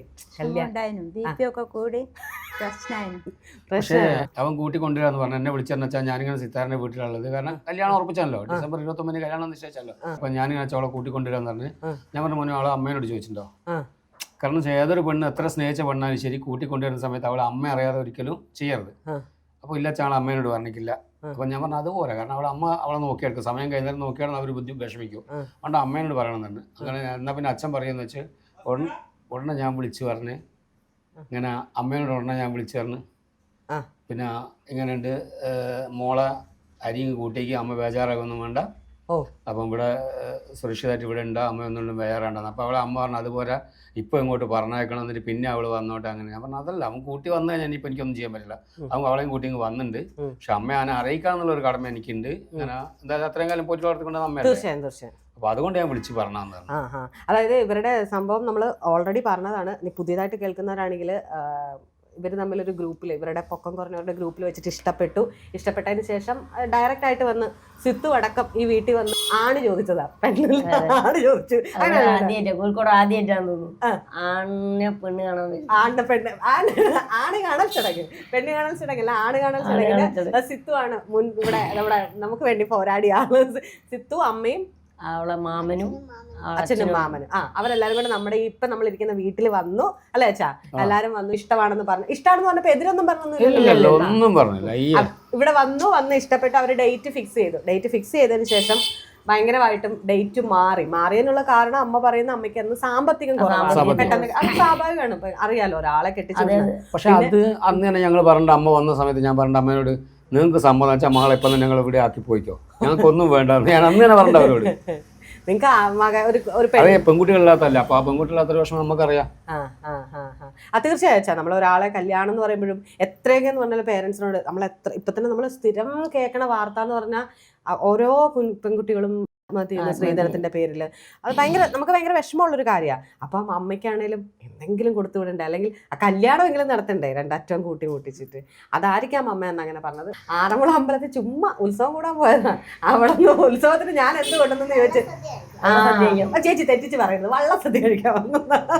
Speaker 3: പക്ഷേ അവൻ കൂട്ടി കൊണ്ടുവരാന്ന് പറഞ്ഞു. എന്നെ വിളിച്ചെന്ന് വെച്ചാൽ ഞാനിങ്ങനെ സിത്താറിന്റെ വീട്ടിലുള്ളത്, കാരണം കല്യാണം ഉറപ്പിച്ചല്ലോ, December 29 കല്യാണം നിശ്ചയിച്ചല്ലോ. അപ്പൊ ഞാനിങ്ങനെ അവളെ കൂട്ടി കൊണ്ടുവരാന്ന് പറഞ്ഞ് ഞാൻ പറഞ്ഞു, മോനെ അവളെ അമ്മേനോട് ചോദിച്ചിട്ടുണ്ടോ? കാരണം ഏതൊരു പെണ്ണ് എത്ര സ്നേഹിച്ച പെണ്ണാലും ശരി, കൂട്ടിക്കൊണ്ടുവരുന്ന സമയത്ത് അവളെ അമ്മ അറിയാതെ ഒരിക്കലും ചെയ്യരുത്. അപ്പോൾ ഇല്ല ചാൾ അമ്മേനോട് പറഞ്ഞിട്ടില്ല. അപ്പോൾ ഞാൻ പറഞ്ഞു അതുപോലെ, കാരണം അവളെ നോക്കിയെടുക്കും, സമയം കഴിഞ്ഞാലും നോക്കിയാൽ അവർ വിഷമിക്കും, അതുകൊണ്ട് അമ്മേനോട് പറയണമെന്നുണ്ട്. അങ്ങനെ എന്നാൽ പിന്നെ അച്ഛൻ പറയുമെന്ന് വെച്ച് ഉടനെ ഞാൻ വിളിച്ചു പറഞ്ഞ്, ഇങ്ങനെ അമ്മേനോട് ഉടനെ ഞാൻ വിളിച്ചു പറഞ്ഞ്, പിന്നെ ഇങ്ങനെയുണ്ട് മോളെ അരിയും കൂട്ടിക്ക്, അമ്മ ബേജാറാകൊന്നും വേണ്ട, അപ്പം ഇവിടെ സുരക്ഷിതമായിട്ട് ഇവിടെ ഉണ്ട്, അമ്മ ഒന്നും ബേജാറാണ്ടെന്ന്. അപ്പോൾ അവളെ അമ്മ പറഞ്ഞു അതുപോലെ ഇപ്പോൾ ഇങ്ങോട്ട് പറഞ്ഞേക്കണം, എന്നിട്ട് പിന്നെ അവൾ വന്നോട്ടെ. അങ്ങനെ ഞാൻ പറഞ്ഞു അതല്ല, അവൻ കൂട്ടി വന്നു കഴിഞ്ഞാൽ ഇനിയിപ്പോൾ എനിക്കൊന്നും ചെയ്യാൻ പറ്റില്ല, അവൻ അവളെയും കൂട്ടി ഇങ്ങ് വന്നിട്ടുണ്ട്, പക്ഷെ അമ്മ ഞാൻ അറിയിക്കാന്നുള്ളൊരു കടമ എനിക്കുണ്ട്. അങ്ങനെ എന്തായാലും അത്രയും കാലം പോയിട്ട് വളർത്തിക്കൊണ്ട് അമ്മ, അപ്പോൾ അതുകൊണ്ട് ഞാൻ വിളിച്ച് പറഞ്ഞാന്ന് പറഞ്ഞു.
Speaker 2: അതായത് ഇവരുടെ സംഭവം നമ്മൾ ഓൾറെഡി പറഞ്ഞതാണ്. പുതിയതായിട്ട് കേൾക്കുന്നവരാണെങ്കിൽ ഇവർ തമ്മിലൊരു ഗ്രൂപ്പിൽ, ഇവരുടെ പൊക്കം കുറഞ്ഞവരുടെ ഗ്രൂപ്പിൽ വെച്ചിട്ട് ഇഷ്ടപ്പെട്ടതിന് ശേഷം ഡയറക്റ്റ് ആയിട്ട് വന്ന് സിത്തു അടക്കം ഈ വീട്ടിൽ വന്ന് ആണ് ചോദിച്ചതാ. ആണ് ചോദിച്ചു.
Speaker 1: കോഴിക്കോട് ആദ്യമായിട്ടാണ്
Speaker 2: ആണ് കാണൽ ചടങ്ങ്, പെണ്ണ് കാണൽ ചടങ്ങല്ല, ആണ് കാണൽ ചടങ്ങില് സിത്തു ആണ് ഇവിടെ നമുക്ക് വേണ്ടി പോരാടിയ ആള്. സിത്തു അമ്മയും
Speaker 1: അവളെ മാമനും
Speaker 2: അച്ഛനും മാമനും അവരെല്ലാരും കൂടെ നമ്മുടെ ഇപ്പൊ നമ്മളിരിക്കുന്ന വീട്ടിൽ വന്നു അല്ലേ അച്ഛാ? എല്ലാരും വന്നു, ഇഷ്ടമാണെന്ന് പറഞ്ഞു. ഇഷ്ടമാണെന്ന് പറഞ്ഞപ്പോ എതിരൊന്നും പറഞ്ഞൊന്നും
Speaker 3: ഒന്നും പറഞ്ഞില്ല.
Speaker 2: ഇവിടെ വന്ന് ഇഷ്ടപ്പെട്ട് അവര് ഡേറ്റ് ഫിക്സ് ചെയ്തു. ഡേറ്റ് ഫിക്സ് ചെയ്തതിന് ശേഷം ഭയങ്കരമായിട്ടും ഡേറ്റ് മാറിയതിനുള്ള കാരണം അമ്മ പറയുന്ന അമ്മയ്ക്ക് അന്ന് സാമ്പത്തികം കുറവാണ്. പെട്ടെന്ന് അത് സ്വാഭാവികമാണ്, ഇപ്പൊ അറിയാലോ ഒരാളെ കെട്ടിച്ചു.
Speaker 3: പക്ഷെ അത് അന്ന് തന്നെ ഞങ്ങൾ പറഞ്ഞ അമ്മ വന്ന സമയത്ത് ഞാൻ പറഞ്ഞ അമ്മയോട് നിങ്ങൾക്ക് സമ്മതം വെച്ചാൽ മകളെ ഇപ്പം തന്നെ ഞങ്ങൾ ഇവിടെ ആക്കി പോയിക്കോ, ഞങ്ങൾക്കൊന്നും വേണ്ട. ഞാൻ അന്ന് തന്നെ പറഞ്ഞ അവരോട്.
Speaker 2: നിങ്ങൾക്ക്
Speaker 3: അതെ പെൺകുട്ടികളില്ലാത്തല്ല, അപ്പൊ ആ പെൺകുട്ടികളില്ലാത്തൊരു വിഷമം നമുക്കറിയാം.
Speaker 2: തീർച്ചയായും നമ്മൾ ഒരാളെ കല്യാണം എന്ന് പറയുമ്പോഴും എത്രയൊക്കെ എന്ന് പറഞ്ഞാൽ പേരൻസിനോട് നമ്മൾ ഇപ്പൊ തന്നെ നമ്മൾ സ്ഥിരം കേൾക്കണ വാർത്ത എന്ന് പറഞ്ഞാൽ ഓരോ പെൺകുട്ടികളും സ്ത്രീധനത്തിന്റെ പേരിൽ അത് നമുക്ക് ഭയങ്കര വിഷമമുള്ളൊരു കാര്യമാണ്. അപ്പം അമ്മയ്ക്കാണേലും എന്തെങ്കിലും കൊടുത്തു വിടണ്ടേ, അല്ലെങ്കിൽ ആ കല്യാണമെങ്കിലും നടത്തണ്ടേ, രണ്ടറ്റവും കൂട്ടിച്ചിട്ട്. അതായിരിക്കാം അമ്മ എന്ന് അങ്ങനെ പറഞ്ഞത്. ആറന്മുള അമ്പലത്തിൽ ചുമ്മാ ഉത്സവം കൂടാൻ പോയതാണ്. അവിടെ നിന്ന് ഉത്സവത്തിന് ഞാൻ എന്ത് കൊണ്ടെന്ന് ചോദിച്ചു. ചേച്ചി തെറ്റിച്ച് പറയുന്നത് വള്ളസദ്യ കഴിക്കാൻ വന്നതാണ്.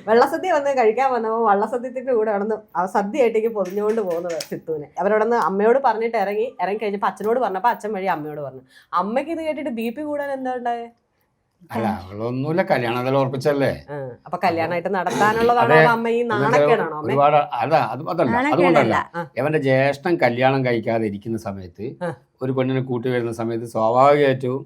Speaker 2: വെള്ളസദ്യ വന്ന് കഴിക്കാൻ വന്നപ്പോൾ വള്ളസദ്യത്തിന്റെ കൂടെ നടന്ന് സദ്യയായിട്ടേക്ക് പൊതിഞ്ഞുകൊണ്ട് പോകുന്നത് സിത്തുവിനെ. അവരോടൊന്ന് അമ്മയോട് പറഞ്ഞിട്ട് ഇറങ്ങി കഴിഞ്ഞപ്പോൾ അച്ഛനോട് പറഞ്ഞപ്പോൾ അച്ഛൻ വഴി അമ്മയോട് പറഞ്ഞു. അമ്മയ്ക്ക് ഇത് കേട്ടിട്ട് BP കൂടാൻ എന്താ ഉണ്ടായേ?
Speaker 3: അല്ല അവളൊന്നുമില്ല, കല്യാണം ഉറപ്പിച്ചല്ലേ.
Speaker 2: അപ്പൊ കല്യാണമായിട്ട് നടത്താനുള്ളതാണോ അമ്മ ഈ നാണക്കേടാണോ?
Speaker 3: ഒരുപാട് അതുകൊണ്ടല്ല. അവന്റെ ജ്യേഷ്ഠൻ കല്യാണം കഴിക്കാതെ ഇരിക്കുന്ന സമയത്ത് ഒരു പെണ്ണിനെ കൂട്ടി വരുന്ന സമയത്ത് സ്വാഭാവികമായിട്ടും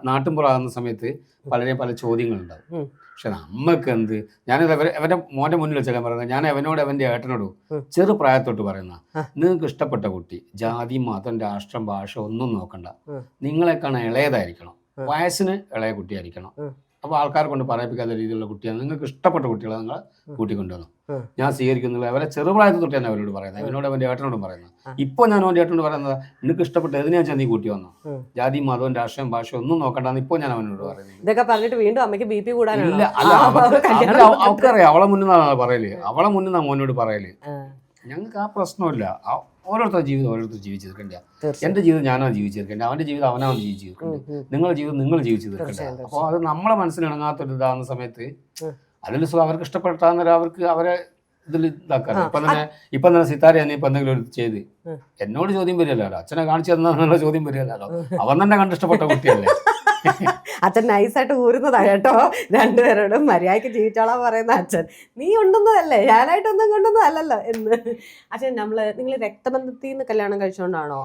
Speaker 3: നാട്ടിൻപുറമാകുന്ന സമയത്ത് പല ചോദ്യങ്ങളുണ്ടാവും. പക്ഷെ നമ്മക്ക് എന്ത്, ഞാനിത് അവന്റെ മോന്റെ മുന്നിൽ വെച്ചാൽ പറയുന്നത്, ഞാൻ അവനോട് അവന്റെ ഏട്ടനോടും ചെറുപ്രായത്തോട്ട് പറയുന്ന, നിങ്ങൾക്ക് ഇഷ്ടപ്പെട്ട കുട്ടി ജാതി മതം രാഷ്ട്രം ഭാഷ ഒന്നും നോക്കണ്ട, നിങ്ങളെക്കാണ് ഇളയതായിരിക്കണം, വയസ്സിന് ഇളയ കുട്ടിയായിരിക്കണം. അപ്പോൾ ആൾക്കാരെ കൊണ്ട് പറയിപ്പിക്കാത്ത രീതിയിലുള്ള കുട്ടിയാണ്, നിങ്ങൾക്ക് ഇഷ്ടപ്പെട്ട കുട്ടികളെ നിങ്ങൾ കൂട്ടിക്കൊണ്ടുവന്നു, ഞാൻ സ്വീകരിക്കുന്നില്ല. അവരെ ചെറുപ്രായത്തിൽ തൊട്ട് തന്നെ അവരോട് പറയുന്നത്, അവനോട് അവന്റെ ഏട്ടനോടും പറയുന്നത്. ഇപ്പോൾ ഞാൻ അവന്റെ ഏട്ടനോട് പറയുന്നത്, നിനക്ക് ഇഷ്ടപ്പെട്ട ഏതിനാ വെച്ചാൽ നീ കൂട്ടി വന്നു, ജാതി മതവും രാഷ്ട്രീയം ഭാഷ ഒന്നും നോക്കണ്ടെന്ന് ഇപ്പോൾ ഞാൻ അവനോട് പറയുന്നത്.
Speaker 2: ഇതൊക്കെ പറഞ്ഞിട്ട് വീണ്ടും അമ്മയ്ക്ക് BP കൂടാനില്ല.
Speaker 3: അവൾക്കറിയാം, അവളെ മുന്നിൽ നിന്നാണ് പറയല്, അവളെ മുന്നിൽ നിന്നാ മോനോട് പറയല്. ഞങ്ങൾക്ക് ആ പ്രശ്നമില്ല. ഓരോരുത്തർ ജീവിതം ഓരോരുത്തർ ജീവിച്ചു തീർക്കണ്ട. എന്റെ ജീവിതം ഞാനാണ് ജീവിച്ചു തീർക്കേണ്ടത്, അവന്റെ ജീവിതം അവനാണ് ജീവിച്ചു തീർക്കേണ്ടത്, നിങ്ങളുടെ ജീവിതം നിങ്ങൾ ജീവിച്ചു തീർക്കേണ്ടത്. അപ്പോൾ അത് നമ്മളെ മനസ്സിലിണങ്ങാത്തൊരു ഇതാകുന്ന സമയത്ത് അതിൽ അവർക്ക് ഇഷ്ടപ്പെട്ടാന്നേരം അവർക്ക് അവരെ ഇതിൽ ഇതാക്കാം. ഇപ്പം തന്നെ സിത്താര തന്നെ ഇപ്പൊ എന്തെങ്കിലും ചെയ്ത് എന്നോട് ചോദ്യം വരില്ലല്ലോ, അച്ഛനെ കാണിച്ചു തന്നുള്ള ചോദ്യം വരില്ലല്ലോ, അവൻ തന്നെ കണ്ടിഷ്ടപ്പെട്ട കുട്ടിയല്ലേ.
Speaker 2: അച്ഛൻ നൈസായിട്ട് ഊരുന്നതാ കേട്ടോ രണ്ടുപേരോടും. മര്യാദയ്ക്ക് ജീവിച്ചോളാൻ പറയുന്ന അച്ഛൻ, നീ ഉണ്ടെന്നതല്ലേ, ഞാനായിട്ടൊന്നും കൊണ്ടൊന്നും അല്ലല്ലോ എന്ന്. അച്ഛൻ നിങ്ങൾ രക്തബന്ധത്തിൽ നിന്ന് കല്യാണം കഴിച്ചോണ്ടാണോ?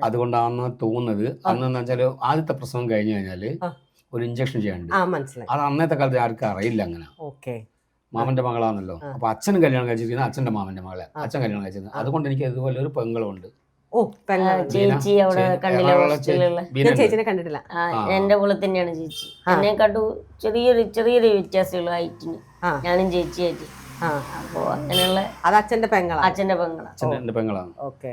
Speaker 3: അതുകൊണ്ടാണെന്ന് തോന്നുന്നത്. അന്നെന്ന് വെച്ചാല് ആദ്യത്തെ പ്രസവം കഴിഞ്ഞു കഴിഞ്ഞാല് ഒരു ഇഞ്ചക്ഷൻ ചെയ്യാനുണ്ട്.
Speaker 2: മനസ്സിലായി.
Speaker 3: അത് അന്നത്തെ കാലത്ത് ആർക്കും അറിയില്ല അങ്ങനെ.
Speaker 2: ഓക്കെ,
Speaker 3: മാമന്റെ മകളാണല്ലോ. അപ്പൊ അച്ഛനും കല്യാണം കഴിച്ചിരിക്കുന്നത് അച്ഛന്റെ മാമന്റെ മകളെ അച്ഛൻ കല്യാണം കഴിച്ചിരുന്നത്. അതുകൊണ്ട് എനിക്ക് ഇതുപോലെ ഒരു പെങ്ങളുണ്ട്.
Speaker 1: ചേച്ചി അവിടെ കണ്ടില്ല,
Speaker 2: ചേച്ചിനെ കണ്ടിട്ടില്ല.
Speaker 1: എന്റെ പോലെ തന്നെയാണ് ചേച്ചി. എന്നെ കണ്ടു ചെറിയൊരു വ്യത്യാസമുള്ളൂ ഹൈറ്റിന്, ഞാനും ചേച്ചിയായിട്ട്. അപ്പൊ അങ്ങനെയുള്ള
Speaker 2: അത് അച്ഛന്റെ
Speaker 3: പെങ്ങളാണ്.
Speaker 2: ഓക്കെ,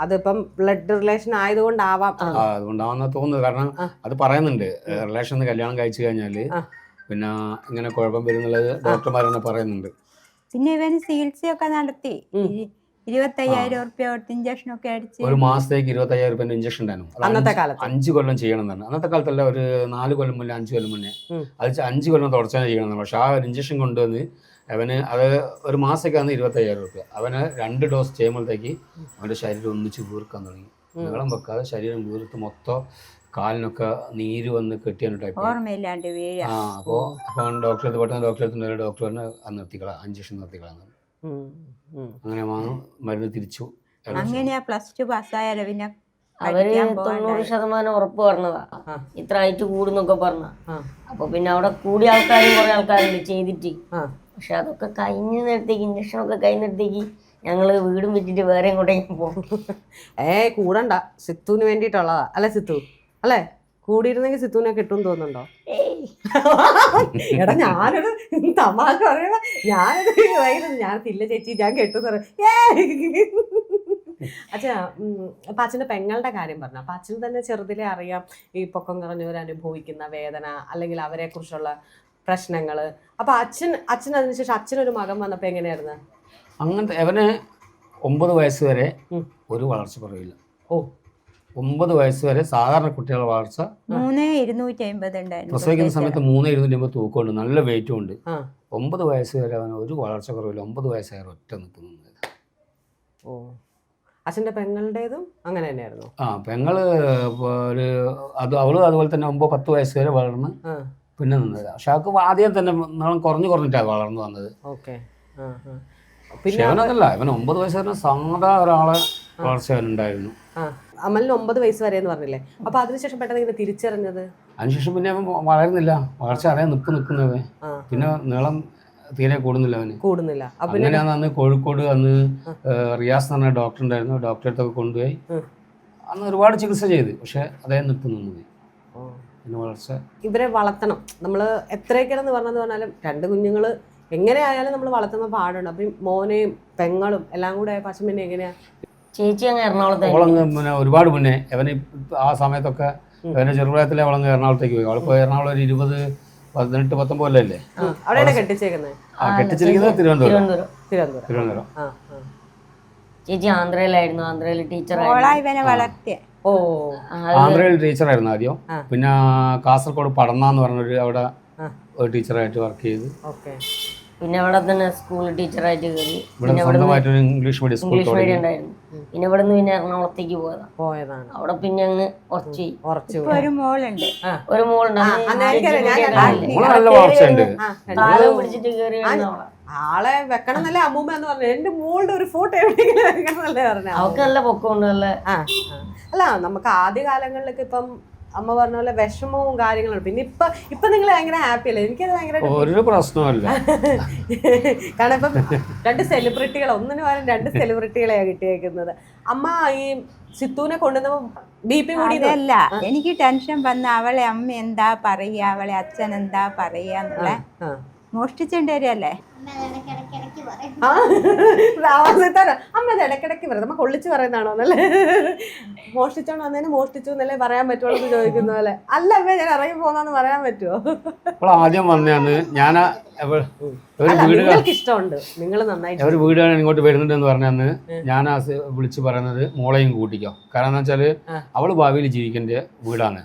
Speaker 2: അതിപ്പം ബ്ലഡ് റിലേഷൻ ആയതുകൊണ്ടാവാം.
Speaker 3: അതുകൊണ്ടാവാന്ന് തോന്നുന്നത്. കാരണം അത് പറയുന്നുണ്ട്, റിലേഷൻ കല്യാണം കഴിച്ചു കഴിഞ്ഞാല് പിന്നെ ഇങ്ങനെ കുഴപ്പം വരുന്നുള്ളത് ഡോക്ടർമാർ തന്നെ പറയുന്നുണ്ട്.
Speaker 5: പിന്നെ ഇവന് ചികിത്സയൊക്കെ നടത്തി 25,000 ഉറുപ്പ്യ കൊടുത്ത് ഇഞ്ചക്ഷൻ ഒക്കെ അടിച്ച്
Speaker 3: ഒരു മാസത്തേക്ക് 25,000 രൂപ ഇഞ്ചക്ഷൻ ഉണ്ടായിരുന്നു.
Speaker 2: അന്നത്തെ കാലത്ത്
Speaker 3: 5 കൊല്ലം ചെയ്യണം എന്നാണ്. അന്നത്തെ കാലത്തല്ല, ഒരു 4 കൊല്ലം മുന്നേ 5 കൊല്ലം മുന്നേ അത് 5 കൊല്ലം തുടർച്ചയായി ചെയ്യണം. പക്ഷെ ആ ഒരു ഇഞ്ചക്ഷൻ കൊണ്ടുവന്ന് അവന് അത് ഒരു മാസത്തേക്കാണ് 25,000 രൂപ. അവന് 2 ഡോസ് ചെയ്യുമ്പോഴത്തേക്ക് അവന്റെ ശരീരം ഒന്നിച്ച് വീർക്കാൻ തുടങ്ങി. നീളം വെക്കാതെ ശരീരം വീർത്ത് മൊത്തം കാലിനൊക്കെ നീര് വന്ന് കെട്ടിയാണ് ടൈപ്പ്.
Speaker 5: ഓർമ്മയില്ലാണ്ട് വീഴ.
Speaker 3: അപ്പോൾ ഡോക്ടറെ പറഞ്ഞ് നിർത്തിക്കളാം, ഇഞ്ചക്ഷൻ നിർത്തിക്കളാന്ന്. അങ്ങനെ മരുന്ന് തിരിച്ചു.
Speaker 5: അങ്ങനെയാ +2 പാസ്സായാലോ പിന്നെ
Speaker 1: അവര് 90% ഉറപ്പ് പറഞ്ഞതാ, ഇത്ര ആയിട്ട് കൂടുന്നൊക്കെ പറഞ്ഞ. അപ്പൊ പിന്നെ അവിടെ കൂടിയ ആൾക്കാരും കുറെ ആൾക്കാരുണ്ട് ചെയ്തിട്ട്. പക്ഷെ അതൊക്കെ കഴിഞ്ഞിടത്തേക്ക്, ഇഞ്ചക്ഷൻ ഒക്കെ കഴിഞ്ഞിടത്തേക്ക് ഞങ്ങള് വീടും വിറ്റിട്ട് വേറെ എങ്ങോട്ടേക്കും പോകും.
Speaker 2: കൂടണ്ട, സിത്തുവിന് വേണ്ടിയിട്ടുള്ളതാ അല്ലെ സിത്തു? അല്ലേ, കൂടിയിരുന്നെങ്കിൽ സിത്തുവിനെ കിട്ടും തോന്നുന്നുണ്ടോ? എടാ ഞാനൊരു തമാശ പറയുമ്പോ ഞാനതില്ല ചേച്ചി ഞാൻ കെട്ടുന്ന അച്ഛാ. അപ്പൊ അച്ഛൻ്റെ പെങ്ങളുടെ കാര്യം പറഞ്ഞു. അപ്പൊ അച്ഛന് തന്നെ ചെറുതിലെ അറിയാം ഈ പൊക്കം കുറഞ്ഞവർ അനുഭവിക്കുന്ന വേദന, അല്ലെങ്കിൽ അവരെ കുറിച്ചുള്ള പ്രശ്നങ്ങള്. അപ്പൊ അച്ഛൻ അതിനുശേഷം അച്ഛനൊരു മകൻ വന്നപ്പോ എങ്ങനെയായിരുന്നു?
Speaker 3: അങ്ങനത്തെ അവന് 9 വയസ്സ് വരെ ഒരു വളർച്ച കുറവില്ല. 9 വയസ്സ് വരെ സാധാരണ കുട്ടികളുടെ വളർച്ച
Speaker 5: 3,250 ഉണ്ടായിരുന്നു.
Speaker 3: പ്രസവിക്കുന്ന സമയത്ത് 3,250 തൂക്കമുണ്ട്, നല്ല വെയിറ്റും ഉണ്ട്. 9 വയസ്സ് വരെ അവന് ഒരു വളർച്ച കുറവില്ല. 9 വയസ്സായ ഒറ്റ നിൽക്കുന്നു.
Speaker 2: അച്ഛന്റെ പെങ്ങളുടേതും അങ്ങനെ തന്നെയായിരുന്നു.
Speaker 3: പെങ്ങള് ഒരു അവള് അതുപോലെ തന്നെ 9-10 വയസ്സ് വരെ വളർന്ന് പിന്നെ നിന്നത്. പക്ഷെ അവൾക്ക് ആദ്യം തന്നെ നീളം കുറഞ്ഞിട്ടാണ് വളർന്നു വന്നത്.
Speaker 2: ഓക്കെ.
Speaker 3: പിന്നെ അവനതല്ല, അവൻ 9 വയസ്സ് വരെ സാധാ ഒരാളെ വളർച്ച അവനുണ്ടായിരുന്നു.
Speaker 2: അമലിന് 9 വയസ്സ് വരെ എന്ന് പറഞ്ഞില്ലേ? അപ്പൊ അതിനുശേഷം പെട്ടെന്ന് ഇങ്ങനെ തിരിച്ചറിഞ്ഞത്?
Speaker 3: അതിനുശേഷം പിന്നെ അവൻ വളരുന്നില്ല, വളർച്ച അതേ നിൽക്കുന്നത്. പിന്നെ നീളം തീരെ കൂടുന്നില്ല. അങ്ങനെയാണ് അന്ന് കോഴിക്കോട് അന്ന് റിയാസ് എന്ന് പറഞ്ഞ ഡോക്ടർ ഉണ്ടായിരുന്നു. ഡോക്ടറെ അടുത്തൊക്കെ കൊണ്ടുപോയി അന്ന് ഒരുപാട് ചികിത്സ ചെയ്ത്, പക്ഷെ അതേ നിൽക്കുന്നു. പിന്നെ വളർച്ച
Speaker 2: ഇവരെ വളർത്തണം നമ്മള് എത്രയൊക്കെയാണെന്ന് പറഞ്ഞാലും 2 കുഞ്ഞുങ്ങള് എങ്ങനെയായാലും നമ്മൾ വളർത്തുന്ന പാടുണ്ട്. അപ്പം മോനെയും പെങ്ങളും എല്ലാം കൂടെ ആയപ്പോൾ അച്ഛൻ പിന്നെ എങ്ങനെയാ?
Speaker 1: ചേച്ചി അങ്ങ് എറണാകുളത്ത്
Speaker 3: പിന്നെ ഒരുപാട് മുന്നേ അവന് ആ സമയത്തൊക്കെ അവന്റെ ചെറുപ്രായത്തിലെ അവളങ്ങ് എറണാകുളത്തേക്ക് പോയി. അവളിപ്പോ എറണാകുളം ഒരു 20-18-19 അല്ലേ
Speaker 2: അവിടെയാണ് കെട്ടിച്ചേക്കുന്നത്?
Speaker 3: കെട്ടിച്ചിരിക്കുന്നത് തിരുവനന്തപുരം.
Speaker 1: ചേച്ചി ആന്ധ്രയിലായിരുന്നു, ആന്ധ്രയിൽ
Speaker 5: ഇവനെ വളർത്തിയ
Speaker 3: ആന്ധ്രയിൽ ടീച്ചറായിരുന്നു ആദ്യം. പിന്നെ കാസർഗോഡ് പടന്ന എന്ന് പറഞ്ഞൊരു അവിടെ ടീച്ചറായിട്ട് വർക്ക് ചെയ്തു.
Speaker 1: പിന്നെ അവിടെ തന്നെ സ്കൂൾ ടീച്ചറായിട്ട് കയറി.
Speaker 3: സ്വന്തമായിട്ടൊരു ഇംഗ്ലീഷ് മീഡിയം
Speaker 1: ഉണ്ടായിരുന്നു. പിന്നെ ഇവിടെ നിന്ന് പിന്നെ എറണാകുളത്തേക്ക് പോയതാണ്. അവിടെ പിന്നെ അങ്ങ് ഉറച്ചു.
Speaker 5: ഒരു മോളുണ്ട്.
Speaker 1: ഒരു മോളുണ്ട്.
Speaker 3: നല്ല വളർച്ചയുണ്ട്.
Speaker 1: കാലം പിടിച്ചിട്ട് കയറി
Speaker 2: ആളെ വെക്കണം എന്നല്ലേ അമ്മൂമ്മ എന്ന് പറഞ്ഞു. എന്റെ മോളുടെ ഒരു ഫോട്ടോ എവിടെയെങ്കിലും വെക്കണം എന്നല്ലേ പറഞ്ഞു.
Speaker 1: അവർക്ക് നല്ല പൊക്കമുണ്ട്.
Speaker 2: അല്ല നമുക്ക് ആദ്യ കാലങ്ങളിലൊക്കെ ഇപ്പം അമ്മ പറഞ്ഞ പോലെ വിഷമവും കാര്യങ്ങളും. പിന്നെ ഇപ്പൊ നിങ്ങൾ ഭയങ്കര ഹാപ്പി അല്ലേ? എനിക്കത് ഭയങ്കര
Speaker 3: ഒരു പ്രശ്നമല്ല.
Speaker 2: കാരണം ഇപ്പം 2 സെലിബ്രിറ്റികളെ ഒന്നിനു പകരം 2 സെലിബ്രിറ്റികളെയാണ് കിട്ടിയേക്കുന്നത്. അമ്മ ഈ സിത്തുവിനെ കൊണ്ടുവന്നപ്പോ BP കൂടിയതല്ല.
Speaker 5: എനിക്ക് ടെൻഷൻ വന്ന അവളെ അമ്മ എന്താ പറയാ, അവളെ അച്ഛൻ എന്താ പറയാന്നുള്ള മോഷ്ടിച്ചോണ്ട് വരികയല്ലേ.
Speaker 2: അമ്മ അത് ഇടയ്ക്കിടയ്ക്ക് പറയും. നമ്മ കൊള്ളിച്ച് പറയുന്നതാണോ എന്നല്ലേ? മോഷ്ടിച്ചോണ്ട് വന്നതിന് മോഷ്ടിച്ചു എന്നല്ലേ പറയാൻ പറ്റുള്ളൂ എന്ന് ചോദിക്കുന്ന പോലെ. അല്ല അമ്മ ഞാൻ ഇറങ്ങി പോന്നാന്ന് പറയാൻ പറ്റുമോ?
Speaker 3: ആദ്യം വന്നന്ന് ഞാൻ
Speaker 2: ഇഷ്ടമുണ്ട് നിങ്ങൾ നന്നായിട്ട്
Speaker 3: ഒരു വീട് ഇങ്ങോട്ട് വരുന്നുണ്ടെന്ന് പറഞ്ഞന്ന് ഞാൻ വിളിച്ച് പറയുന്നത് മോളെയും കൂട്ടിക്കോ. കാരണം എന്താ വെച്ചാല് അവള് ഭാവിയിൽ ജീവിക്കേണ്ട വീടാണ്.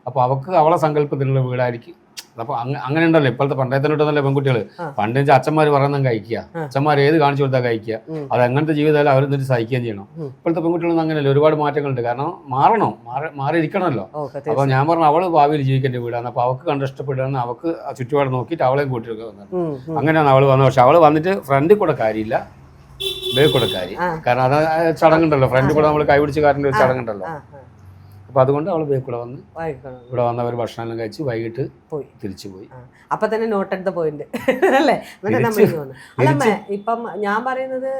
Speaker 3: അപ്പൊ അവക്ക് അവളെ സങ്കല്പത്തിലുള്ള വീടായിരിക്കും. അപ്പൊ അങ്ങനെ ഉണ്ടല്ലോ ഇപ്പോഴത്തെ പണ്ടേത്തന്നെ പെൺകുട്ടികള്. പണ്ട് അച്ഛന്മാര് പറയുന്നത് കഴിക്കുക, അച്ഛന്മാർ ഏത് കാണിച്ചു കൊടുത്താൽ കഴിക്കുക. അത് എങ്ങനത്തെ ജീവിതമല്ല അവർ എന്നിട്ട് സഹിക്കുകയും ചെയ്യണം. ഇപ്പോഴത്തെ പെൺകുട്ടികളൊന്നും അങ്ങനെയല്ല, ഒരുപാട് മാറ്റങ്ങളുണ്ട്. കാരണം മാറിയിരിക്കണമല്ലോ. അപ്പൊ ഞാൻ പറഞ്ഞു അവള് ഭാവിയിൽ ജീവിക്കേണ്ട വീടാണ്. അപ്പൊ അവക്ക് കണ്ടിഷ്ടപ്പെടുകയാണ്. അവക്ക് ചുറ്റുപാട് നോക്കിയിട്ട് അവളെയും കൂട്ടിയൊക്കെ വന്നത്. അങ്ങനെയാണ് അവള് വന്നത്. പക്ഷെ അവള് വന്നിട്ട് ഫ്രണ്ടിൽ കൂടെ കാര്യമില്ല, ബാക്ക് കൂടെ കാര്യം. കാരണം അത് ചടങ്ങുണ്ടല്ലോ, ഫ്രണ്ടിൽ കൂടെ നമ്മൾ കൈപിടിച്ച് കാരൻ്റെ ഒരു ചടങ്ങുണ്ടല്ലോ. അപ്പൊ അതുകൊണ്ട് അവള് ബേക്കൂടെ വന്ന് ഇവിടെ വന്നവർ ഭക്ഷണം എല്ലാം കഴിച്ച് വൈകിട്ട് തിരിച്ചു പോയി.
Speaker 2: അപ്പൊ തന്നെ നോട്ട് അറ്റ് ദ പോയിന്റ് അല്ലേ? അല്ല ഇപ്പം ഞാൻ പറയുന്നത്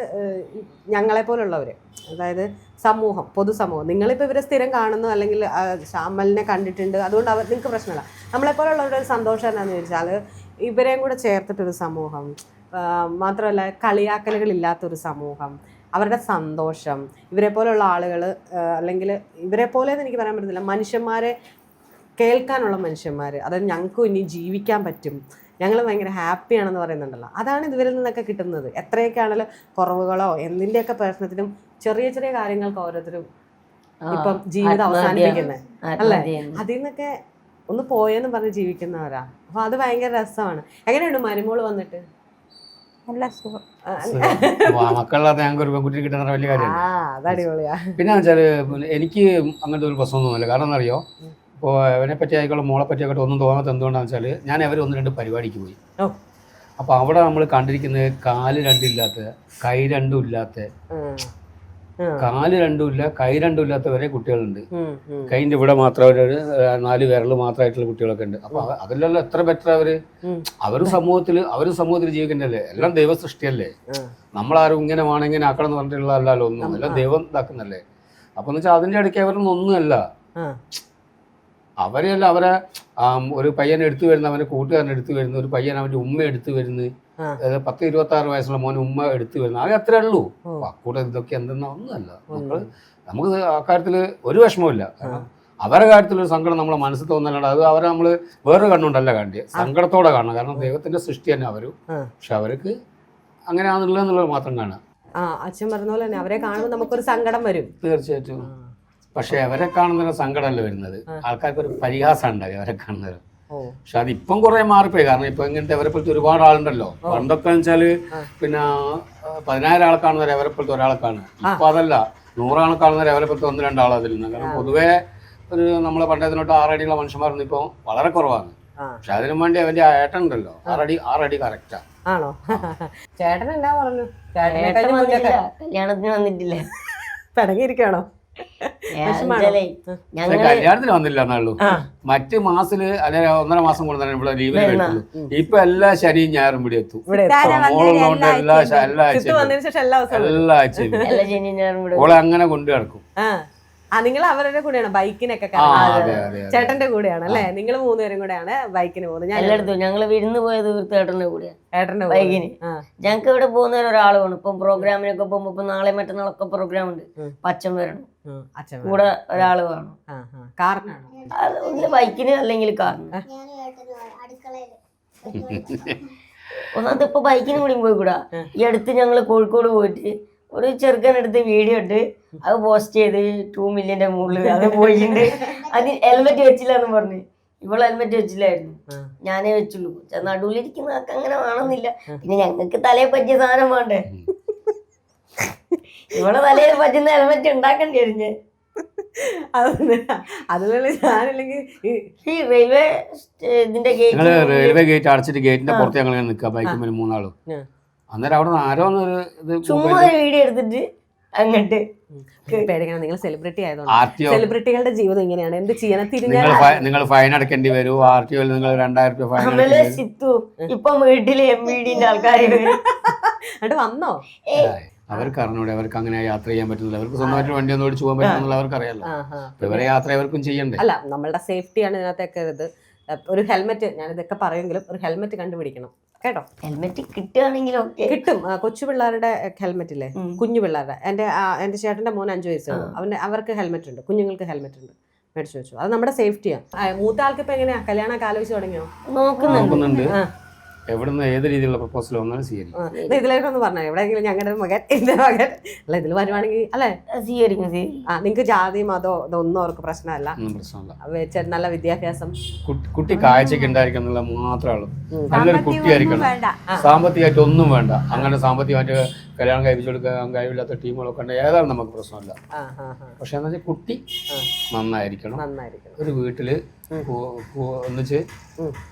Speaker 2: ഞങ്ങളെ പോലുള്ളവര്, അതായത് സമൂഹം, പൊതുസമൂഹം, നിങ്ങളിപ്പോൾ ഇവരെ സ്ഥിരം കാണുന്നു അല്ലെങ്കിൽ അമലിനെ കണ്ടിട്ടുണ്ട്, അതുകൊണ്ട് നിങ്ങൾക്ക് പ്രശ്നമില്ല. നമ്മളെപ്പോലുള്ളവരുടെ ഒരു സന്തോഷം എന്താണെന്ന് ചോദിച്ചാൽ ഇവരെയും കൂടെ ചേർത്തിട്ടൊരു സമൂഹം, മാത്രമല്ല കളിയാക്കലുകളില്ലാത്തൊരു സമൂഹം, അവരുടെ സന്തോഷം, ഇവരെ പോലുള്ള ആളുകൾ, അല്ലെങ്കിൽ ഇവരെ പോലെ എന്ന് എനിക്ക് പറയാൻ പറ്റുന്നില്ല, മനുഷ്യന്മാരെ കേൾക്കാനുള്ള മനുഷ്യന്മാർ, അതായത് ഞങ്ങൾക്കും ഇനി ജീവിക്കാൻ പറ്റും, ഞങ്ങൾ ഭയങ്കര ഹാപ്പിയാണെന്ന് പറയുന്നുണ്ടല്ലോ. അതാണ് ഇവരിൽ നിന്നൊക്കെ കിട്ടുന്നത്. എത്രയൊക്കെ ആണെങ്കിലും കുറവുകളോ എന്തിൻ്റെയൊക്കെ പ്രശ്നത്തിനും ചെറിയ ചെറിയ കാര്യങ്ങൾക്ക് ഓരോരുത്തരും ഇപ്പം ജീവിതം അവസാനിപ്പിക്കുന്നത് അല്ലേ? അതിൽ നിന്നൊക്കെ ഒന്ന് പോയെന്ന് പറഞ്ഞ് ജീവിക്കുന്നവരാ. അപ്പൊ അത് ഭയങ്കര രസമാണ്. എങ്ങനെയുണ്ട് മരുമോള് വന്നിട്ട്?
Speaker 3: മക്കളില്ലാത്ത ഞങ്ങൾക്ക് ഒരു പെൺകുട്ടി കിട്ടുന്ന വലിയ
Speaker 2: കാര്യമാണ്.
Speaker 3: പിന്നെ വെച്ചാല് എനിക്ക് അങ്ങനത്തെ ഒരു പ്രശ്നമൊന്നുമില്ല. കാരണം എന്നറിയോ, ഇപ്പോൾ അവനെ പറ്റി ആയിക്കോട്ടെ മോളെ പറ്റി ആയിക്കോട്ടെ ഒന്നും തോന്നാത്ത എന്തുകൊണ്ടാണെന്ന് വെച്ചാൽ ഞാൻ അവർ 1-2 പരിപാടിക്ക് പോയി. അപ്പോൾ അവിടെ നമ്മൾ കണ്ടിരിക്കുന്നത് കാല് രണ്ടില്ലാത്ത, കൈ രണ്ടും ഇല്ലാത്ത, കാല് രണ്ടും ഇല്ല കൈ രണ്ടും ഇല്ലാത്തവരെ കുട്ടികളുണ്ട്. കൈൻ്റെ ഇവിടെ മാത്രം ഒരു 4 വിരൽ മാത്രമായിട്ടുള്ള കുട്ടികളൊക്കെ ഉണ്ട്. അപ്പൊ അതിലെല്ലാം എത്ര ബെറ്റർ അവരും സമൂഹത്തിൽ ജീവിക്കണ്ടല്ലേ. എല്ലാം ദൈവ സൃഷ്ടിയല്ലേ. നമ്മളാരും ഇങ്ങനെ വേണം ഇങ്ങനെ ആക്കണം എന്ന് പറഞ്ഞിട്ടുള്ള അല്ലല്ലോ, ഒന്നും എല്ലാം ദൈവം ഇതാക്കുന്നല്ലേ. അപ്പൊ എന്ന് വെച്ചാൽ അതിന്റെ ഇടയ്ക്ക് അവരൊന്നും ഒന്നുമല്ല. അവരെയല്ല അവരെ ഒരു പയ്യനെ എടുത്തു വരുന്ന, അവന്റെ കൂട്ടുകാരനെ എടുത്തു വരുന്ന, ഒരു പയ്യൻ അവന്റെ ഉമ്മ എടുത്തു വരുന്നത്, 10-26 വയസ്സുള്ള മോനെ ഉമ്മ എടുത്തു വരുന്നത്, ആകെ അത്രേ ഉള്ളൂ. കൂടെ ഇതൊക്കെ എന്തെന്നാ ഒന്നുമല്ല. നമുക്ക് ആ കാര്യത്തിൽ ഒരു വിഷമമില്ല. കാരണം അവരുടെ കാര്യത്തിലൊരു സങ്കടം നമ്മളെ മനസ്സിൽ തോന്നല്ലാണ്ട് അത് അവരെ നമ്മൾ വേറൊരു കണ്ണുകൊണ്ടല്ല കണ്ടിയ സങ്കടത്തോടെ കാണണം. കാരണം ദൈവത്തിന്റെ സൃഷ്ടി തന്നെ അവരും. പക്ഷെ അവർക്ക് അങ്ങനെയാണെന്നുള്ളത് മാത്രം കാണാം.
Speaker 2: അച്ഛൻ പറഞ്ഞ പോലെ തന്നെ അവരെ കാണുമ്പോൾ നമുക്കൊരു സങ്കടം വരും.
Speaker 3: തീർച്ചയായിട്ടും. പക്ഷെ അവരെ കാണുന്ന സങ്കടമല്ല വരുന്നത്, ആൾക്കാർക്ക് ഒരു പരിഹാസം ഉണ്ടാകും അവരെ കാണുന്നത്. പക്ഷെ അതിപ്പം കുറെ മാറിപ്പോയി. കാരണം ഇപ്പൊ ഇങ്ങനത്തെ അവരെപ്പോഴത്തെ ഒരുപാട് ആളുണ്ടല്ലോ. പണ്ടൊക്കെ വെച്ചാല് പിന്നെ 10,000 ആളെ കാണുന്നവരെ അവരെപ്പോഴത്തെ ഒരാളെ കാണുക. ഇപ്പൊ അതല്ല, 100 ലെവലിൽ 1 2 ആൾ അതിൽ നിന്ന്. കാരണം പൊതുവേ ഒരു നമ്മളെ പണ്ടത്തിനോട്ട് 6 അടിയുള്ള മനുഷ്യന്മാരൊന്നും ഇപ്പോൾ വളരെ കുറവാണ്. പക്ഷെ അതിനു വേണ്ടി അവന്റെ ഏട്ടൻ ഉണ്ടല്ലോ 6 അടി കറക്റ്റാ.
Speaker 2: ആണോ? ചേട്ടൻ എന്താ പറഞ്ഞു?
Speaker 1: കല്യാണത്തിന് വന്നിട്ടില്ല,
Speaker 2: പിടങ്ങിയിരിക്കണോ?
Speaker 3: കല്യാണത്തിന് വന്നില്ല എന്നുള്ളൂ. മറ്റ് മാസത്തില് അല്ലെങ്കിൽ 1.5 മാസം കൊണ്ട് തന്നെ ഇവിടെ ലീവിന് വരുള്ളൂ. ഇപ്പൊ എല്ലാ ശനിയും ഞായറും ഇവിടെ എത്തും. മോളുള്ളതുകൊണ്ട് എല്ലാ ആഴ്ചയും ഓളെ അങ്ങനെ കൊണ്ടു കിടക്കും.
Speaker 2: നിങ്ങൾ അവരുടെ കൂടെയാണ് ബൈക്കിനൊക്കെ? ചേട്ടന്റെ കൂടെയാണ് അല്ലേ? നിങ്ങൾ 3 പേരും കൂടെയാണ് ബൈക്കിന് പോകുന്നത്?
Speaker 1: എല്ലായിടത്തും ഞങ്ങള് വിരുന്ന് പോയത് ഏട്ടന്റെ കൂടെയാണ്, ഏട്ടന്റെ ബൈക്കിന്. ഞങ്ങക്ക് ഇവിടെ പോകുന്ന ഒരാള് വേണം. ഇപ്പം പ്രോഗ്രാമിനൊക്കെ പോകുമ്പോ ഇപ്പൊ നാളെ മറ്റന്നാളൊക്കെ പ്രോഗ്രാം ഉണ്ട്, അച്ഛൻ വരണം, കൂടെ ഒരാള് വേണം. കാറിനാണ് ബൈക്കിന് അല്ലെങ്കിൽ കാറിന്. ഒന്നാമത് ഇപ്പൊ ബൈക്കിന് കൂടി പോയിക്കൂടാ. ഈ അടുത്ത് ഞങ്ങള് കോഴിക്കോട് പോയിട്ട് ഒരു ചെറുക്കനെടുത്ത് വീഡിയോ ഇട്ട് അത് പോസ്റ്റ് ചെയ്ത് 2 മില്യന്റെ മുകളിൽ അത് പോയിട്ടുണ്ട്. അത് ഹെൽമെറ്റ് വെച്ചില്ല എന്ന് പറഞ്ഞു. ഇവള് ഹെൽമെറ്റ് വെച്ചില്ലായിരുന്നു, ഞാനേ വെച്ചുള്ളൂ. നടുവിലിരിക്കുന്ന ആൾക്ക് അങ്ങനെ വേണമെന്നില്ല. പിന്നെ ഞങ്ങൾക്ക് തലയെ പറ്റിയ സാധനം വേണ്ടേ? ഇവളെ തലയിൽ പറ്റുന്ന ഹെൽമെറ്റ് ഉണ്ടാക്കേണ്ടി വരും. ഞാൻ ഈ റെയിൽവേ ഇതിന്റെ
Speaker 3: റെയിൽവേ ഗേറ്റ് അടച്ചിട്ട് ഗേറ്റിന്റെ പുറത്ത് ഞങ്ങൾ നിൽക്കുക ബൈക്കിൽ 3 ആളും. അന്നേരം അവിടെ നിന്ന് ആരോ
Speaker 1: ചുമ്മാ വീഡിയോ എടുത്തിട്ട് അങ്ങോട്ട്
Speaker 2: പേടിക്കണം. നിങ്ങൾ സെലിബ്രിറ്റി ആയതുകൊണ്ട് സെലിബ്രിറ്റികളുടെ ജീവിതം ഇങ്ങനെയാണ്. എന്ത് ചെയ്യണം?
Speaker 3: നിങ്ങൾ ഫൈൻ അടക്കേണ്ടി വരും. RTO നിങ്ങൾ 2000 രൂപ ഫൈൻ.
Speaker 1: ഇപ്പൊ വീട്ടില് MVDന്റെ ആൾക്കാർ
Speaker 2: വന്നോ?
Speaker 3: അവർക്ക് അറിഞ്ഞൂടെ, അവർക്ക് അങ്ങനെ യാത്ര ചെയ്യാൻ പറ്റുന്നില്ല. അവർക്ക് സ്വന്തമായിട്ട് വണ്ടി ഒന്നും ഓടിച്ചു പോകാൻ പറ്റുന്നില്ല, അവർക്ക് അറിയാലോ. ഇവരെ യാത്ര അവർക്കും ചെയ്യണ്ടേ?
Speaker 2: അല്ല, നമ്മളുടെ സേഫ്റ്റിയാണ് ഇതിനകത്തൊക്കെ ഇത്. ഒരു ഹെൽമെറ്റ്, ഞാൻ ഇതൊക്കെ പറയുമെങ്കിലും ഒരു ഹെൽമെറ്റ് കണ്ടുപിടിക്കണം കേട്ടോ.
Speaker 1: ഹെൽമെറ്റ് കിട്ടുകയാണെങ്കിലും
Speaker 2: കിട്ടും. കൊച്ചു പിള്ളേരുടെ ഹെൽമെറ്റ് ഇല്ലേ, കുഞ്ഞു പിള്ളേരുടെ. എൻ്റെ ചേട്ടൻ്റെ മോൻ 5 വയസ്സുള്ളൂ. അവർക്ക് ഹെൽമെറ്റ് ഉണ്ട്, കുഞ്ഞുങ്ങൾക്ക് ഹെൽമെറ്റ് ഉണ്ട്, മേടിച്ചു വെച്ചു. അത് നമ്മുടെ സേഫ്റ്റിയാണ്. മൂത്ത ആൾക്ക് ഇപ്പൊ എങ്ങനെയാ കല്യാണമൊക്കെ ആലോചിച്ച് തുടങ്ങിയോ?
Speaker 3: നോക്കുന്നുണ്ട്. എവിടുന്ന് ഏത് രീതിയിലുള്ള പ്രപ്പോസൽ വന്നാലും സ്വീകരിക്കും.
Speaker 2: ഇതിലേക്കൊന്ന് പറഞ്ഞോ, എവിടെയെങ്കിലും ഞങ്ങളുടെ മകൻ എന്റെ മകൻ അല്ല ഇതിൽ വരുവാണെങ്കിൽ അല്ലേ
Speaker 1: സ്വീകരിക്കും.
Speaker 2: നിങ്ങക്ക് ജാതി മതോ ഇതൊന്നും അവർക്ക് പ്രശ്നമല്ല. നല്ല വിദ്യാഭ്യാസം,
Speaker 3: കുട്ടി കാഴ്ചക്ക് ഉണ്ടായിരിക്കുന്നുള്ള മാത്രമേ. നല്ലൊരു കുട്ടിയായിരിക്കണം. സാമ്പത്തികമായിട്ട് ഒന്നും വേണ്ട. അങ്ങനെ സാമ്പത്തികമായിട്ട് കല്യാണം കഴിപ്പിച്ചു കൊടുക്കാൻ കഴിവില്ലാത്ത ടീമുകളൊക്കെ ഉണ്ട്, ഏതായാലും നമുക്ക് പ്രശ്നമില്ല. പക്ഷെ എന്താ വെച്ചാൽ കുട്ടി നന്നായിരിക്കണം. ഒരു വീട്ടില് ഒന്നിച്ച്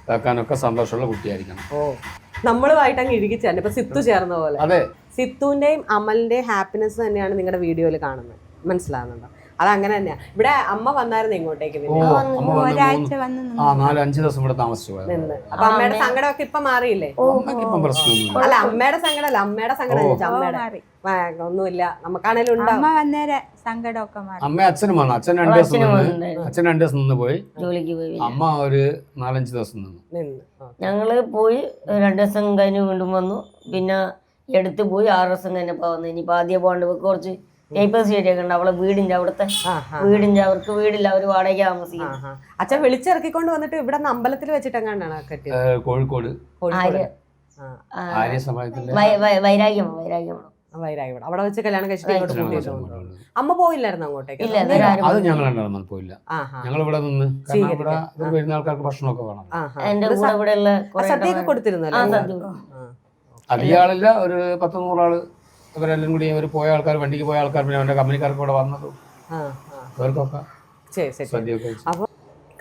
Speaker 3: ഇതാക്കാനൊക്കെ സന്തോഷമുള്ള കുട്ടിയായിരിക്കണം.
Speaker 2: നമ്മളുമായിട്ട് അങ്ങ് ഇഴുകിച്ചേർന്ന് ഇപ്പൊ സിത്തു ചേർന്ന പോലെ.
Speaker 3: അതെ,
Speaker 2: സിത്തുവിന്റെയും അമലിന്റെയും ഹാപ്പിനെസ് തന്നെയാണ് നിങ്ങളുടെ വീഡിയോയിൽ കാണുന്നത്. മനസ്സിലാകുന്നുണ്ടോ? അതങ്ങനെ തന്നെയാ. ഇവിടെ അമ്മ വന്നായിരുന്നു ഇങ്ങോട്ടേക്ക്,
Speaker 5: ഒരാഴ്ച വന്ന്
Speaker 3: 4-5 ദിവസം ഇവിടെ താമസിച്ചു
Speaker 2: നിന്ന്. അപ്പൊ അമ്മയുടെ സങ്കടമൊക്കെ ഇപ്പൊ മാറിയില്ലേ? അല്ല, അമ്മയുടെ സങ്കടമല്ല, അമ്മയുടെ സങ്കടം. അമ്മയുടെ ഒന്നുമില്ല, നമുക്കാണേലും ഉണ്ടാവും.
Speaker 5: അമ്മ വന്നേരെ സങ്കടമൊക്കെ മാറി.
Speaker 3: അമ്മ അച്ഛനും വന്നു. അച്ഛൻ 2 ദിവസം നിന്ന് പോയി, ജോലിക്ക് പോയി. അമ്മ ഒരു 4-5 ദിവസം നിന്ന്.
Speaker 1: ഞങ്ങള് പോയി 2 ദിവസം കഴിഞ്ഞ് വീണ്ടും വന്നു. പിന്നെ എടുത്ത് പോയി 6 ദിവസം കഴിഞ്ഞപ്പോ വന്നു. ഇനിയിപ്പോ ആദ്യം പോകേണ്ട കുറച്ച് പേപ്പേഴ്സ് ശരിയാക്കണ്ട. അവളെ വീടിന്റെ അവിടുത്തെ അവർക്ക് വീടില്ല, അവര് വാടക താമസിക്കും.
Speaker 2: അച്ഛൻ വിളിച്ചിറക്കിക്കൊണ്ട് വന്നിട്ട് ഇവിടെ അമ്പലത്തിൽ വെച്ചിട്ടെങ്ങാണ്ടാണ് കെട്ടിയത്?
Speaker 3: കോഴിക്കോട്
Speaker 2: വൈരാഗ്യം അവിടെ വെച്ച് കല്യാണം കഴിച്ചിട്ട് അമ്മ പോയില്ലായിരുന്നു അങ്ങോട്ടേക്ക്?
Speaker 3: അത് ഞങ്ങൾ പോയില്ല. ഞങ്ങൾ ഇവിടെ നിന്ന് വരുന്ന ആൾക്കാർക്ക് ഭക്ഷണമൊക്കെ വേണം.
Speaker 2: സദ്യയൊക്കെ കൊടുത്തിരുന്നല്ലോ.
Speaker 3: അധികമാളില്ല, ഒരു 10-100 ആള്. ഇവരെല്ലാം കൂടി അവർ പോയ ആൾക്കാർ, വണ്ടിക്ക് പോയ ആൾക്കാർ, പിന്നെ അവന്റെ കമ്പനിക്കാർക്ക് കൂടെ വന്നതും അവർക്കൊക്കെ.
Speaker 2: അപ്പൊ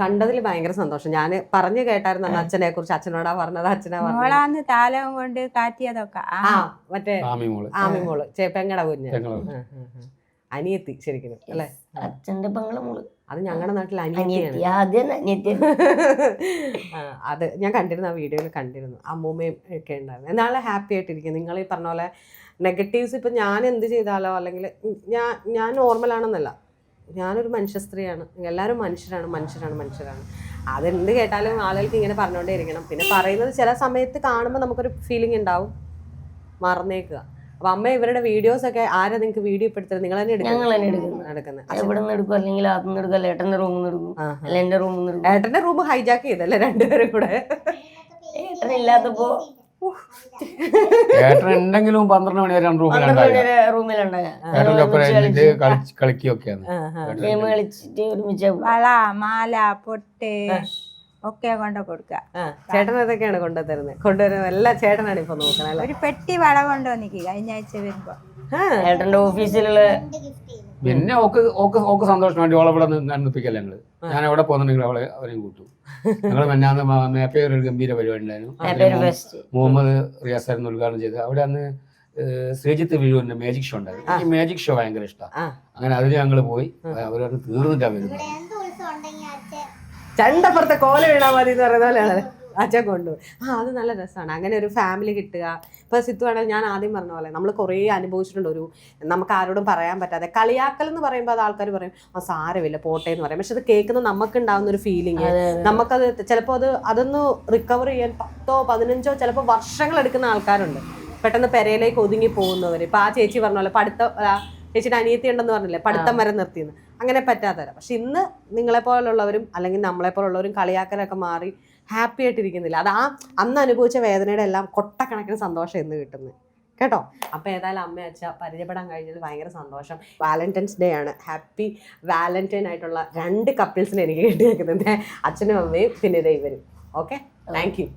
Speaker 2: കണ്ടതിൽ ഭയങ്കര സന്തോഷം. ഞാൻ പറഞ്ഞു കേട്ടായിരുന്നു അച്ഛനെ കുറിച്ച്. അച്ഛനോടാ പറഞ്ഞത്, അച്ഛനാ പറഞ്ഞത്
Speaker 5: താലം കൊണ്ട് കാറ്റിയതൊക്കെ.
Speaker 2: മറ്റേ ആമിമോള് പെങ്ങടെ കുഞ്ഞ്, അനിയത്തി ശരിക്കും അല്ലെ?
Speaker 1: അച്ഛന്റെ പെങ്ങളെ മോള്.
Speaker 2: അത് ഞങ്ങളുടെ നാട്ടിൽ അനിയത്തിയാണ്. അത് ഞാൻ കണ്ടിരുന്നു, ആ വീഡിയോയിൽ കണ്ടിരുന്നു. അമ്മൂമ്മയും ഒക്കെ ഉണ്ടായിരുന്നു. എന്നാലും ഹാപ്പി ആയിട്ടിരിക്കും. നിങ്ങൾ ഈ പറഞ്ഞ പോലെ നെഗറ്റീവ്സ് ഇപ്പം ഞാൻ എന്ത് ചെയ്താലോ, അല്ലെങ്കിൽ ഞാൻ നോർമലാണെന്നല്ല, ഞാനൊരു മനുഷ്യ സ്ത്രീയാണ്. എല്ലാവരും മനുഷ്യരാണ്. അതെന്ത് കേട്ടാലും ആളുകൾക്ക് ഇങ്ങനെ പറഞ്ഞുകൊണ്ടേ ഇരിക്കണം. പിന്നെ പറയുന്നത് ചില സമയത്ത് കാണുമ്പോൾ നമുക്കൊരു ഫീലിംഗ് ഉണ്ടാവും, മറന്നേക്കുക. അപ്പൊ അമ്മ ഇവരുടെ വീഡിയോസ് ഒക്കെ ആരാ നിങ്ങൾക്ക് വീഡിയോ ഇപ്പൊ എടുത്തത്? നിങ്ങൾ തന്നെ ഏട്ടന്റെ റൂം ഹൈജാക്ക് ചെയ്തല്ലേ രണ്ടുപേരും കൂടെ?
Speaker 1: ഏട്ടനില്ലാത്തപ്പോ
Speaker 3: ഏട്ടനുണ്ടെങ്കിലും 12 മണി വരെ
Speaker 5: വള മാല പൊട്ട് ഒക്കെ കൊണ്ട് കൊടുക്ക.
Speaker 2: ചേട്ടൻ അതൊക്കെയാണ് കൊണ്ടുവരുന്നത്. എല്ലാം ചേട്ടനാണ് ഇപ്പൊ നോക്കണം.
Speaker 5: ഒരു പെട്ടി വള കൊണ്ടുവന്നിക്ക് കഴിഞ്ഞ ആഴ്ച വരുമ്പോ.
Speaker 1: ഏട്ടന്റെ ഓഫീസിലുള്ള
Speaker 3: പിന്നെ ഓക്ക് സന്തോഷം വേണ്ടി ഓളെ ഇവിടെ നിൽപ്പിക്കല്ലേ ഞങ്ങള്. ഞാൻ എവിടെ പോകുന്നുണ്ടെങ്കിൽ അവരെയും കൂട്ടും. ഞങ്ങൾ മെന്നാന്ന് മേപ്പേർ ഒരു ഗംഭീര പരിപാടി ഉണ്ടായിരുന്നു. മുഹമ്മദ് റിയാസ് ആയിരുന്നു ഉദ്ഘാടനം ചെയ്ത്. അവിടെ അന്ന് ശ്രീജിത്ത് വിഴുവിന്റെ മാജിക് ഷോ ഉണ്ടായിരുന്നു. എനിക്ക് മാജിക് ഷോ ഭയങ്കര ഇഷ്ടമാണ്. അങ്ങനെ അതിന് ഞങ്ങൾ പോയി. അവരത് തീർന്നിട്ടാ വരുന്നത്.
Speaker 2: ചണ്ടപ്പുറത്തെ കോല വീണാൽ മതി എന്ന് പറയുന്ന പോലെയാണ് അച്ഛൻ കൊണ്ടുപോയി. അത് നല്ല രസമാണ് അങ്ങനെ ഒരു ഫാമിലി കിട്ടുക. ഇപ്പൊ സിത്തു ആണെങ്കിൽ ഞാൻ ആദ്യം പറഞ്ഞ പോലെ നമ്മൾ കുറേ അനുഭവിച്ചിട്ടുണ്ട്. നമുക്ക് ആരോടും പറയാൻ പറ്റാതെ കളിയാക്കൽ എന്ന് പറയുമ്പോൾ അത് ആൾക്കാർ പറയും സാരമില്ല പോട്ടെ എന്ന് പറയും. പക്ഷെ അത് കേൾക്കുന്നത് നമുക്ക് ഉണ്ടാകുന്ന ഒരു ഫീലിംഗ്, നമുക്കത് ചിലപ്പോൾ അതൊന്ന് റിക്കവർ ചെയ്യാൻ 10 15 ചിലപ്പോൾ വർഷങ്ങൾ എടുക്കുന്ന ആൾക്കാരുണ്ട്. പെട്ടെന്ന് പെരയിലേക്ക് ഒതുങ്ങി പോകുന്നവർ. ഇപ്പൊ ആ ചേച്ചി പറഞ്ഞ പോലെ ചേച്ചിയുടെ അനിയത്തി ഉണ്ടെന്ന് പറഞ്ഞില്ലേ, പഠിത്തം വരെ നിർത്തിയെന്ന്. അങ്ങനെ പറ്റാത്തവരാ. പക്ഷെ ഇന്ന് നിങ്ങളെപ്പോലുള്ളവരും അല്ലെങ്കിൽ നമ്മളെപ്പോലുള്ളവരും കളിയാക്കലൊക്കെ മാറി ഹാപ്പി ആയിട്ടിരിക്കുന്നില്ല. അത് അന്ന് അനുഭവിച്ച വേദനയുടെ എല്ലാം കൊട്ടക്കണക്കിന് സന്തോഷം എന്ന് കിട്ടുന്നത് കേട്ടോ. അപ്പോൾ ഏതായാലും അമ്മ അച്ഛ പരിചയപ്പെടാൻ കഴിഞ്ഞതിൽ ഭയങ്കര സന്തോഷം. വാലന്റൈൻസ് ഡേ ആണ്. ഹാപ്പി വാലന്റൈൻ ആയിട്ടുള്ള 2 കപ്പിൾസിനെ എനിക്ക് കിട്ടി നിൽക്കുന്നത്, അച്ഛനും അമ്മയും പിന്നെ ഇവരും. Okay, thank you.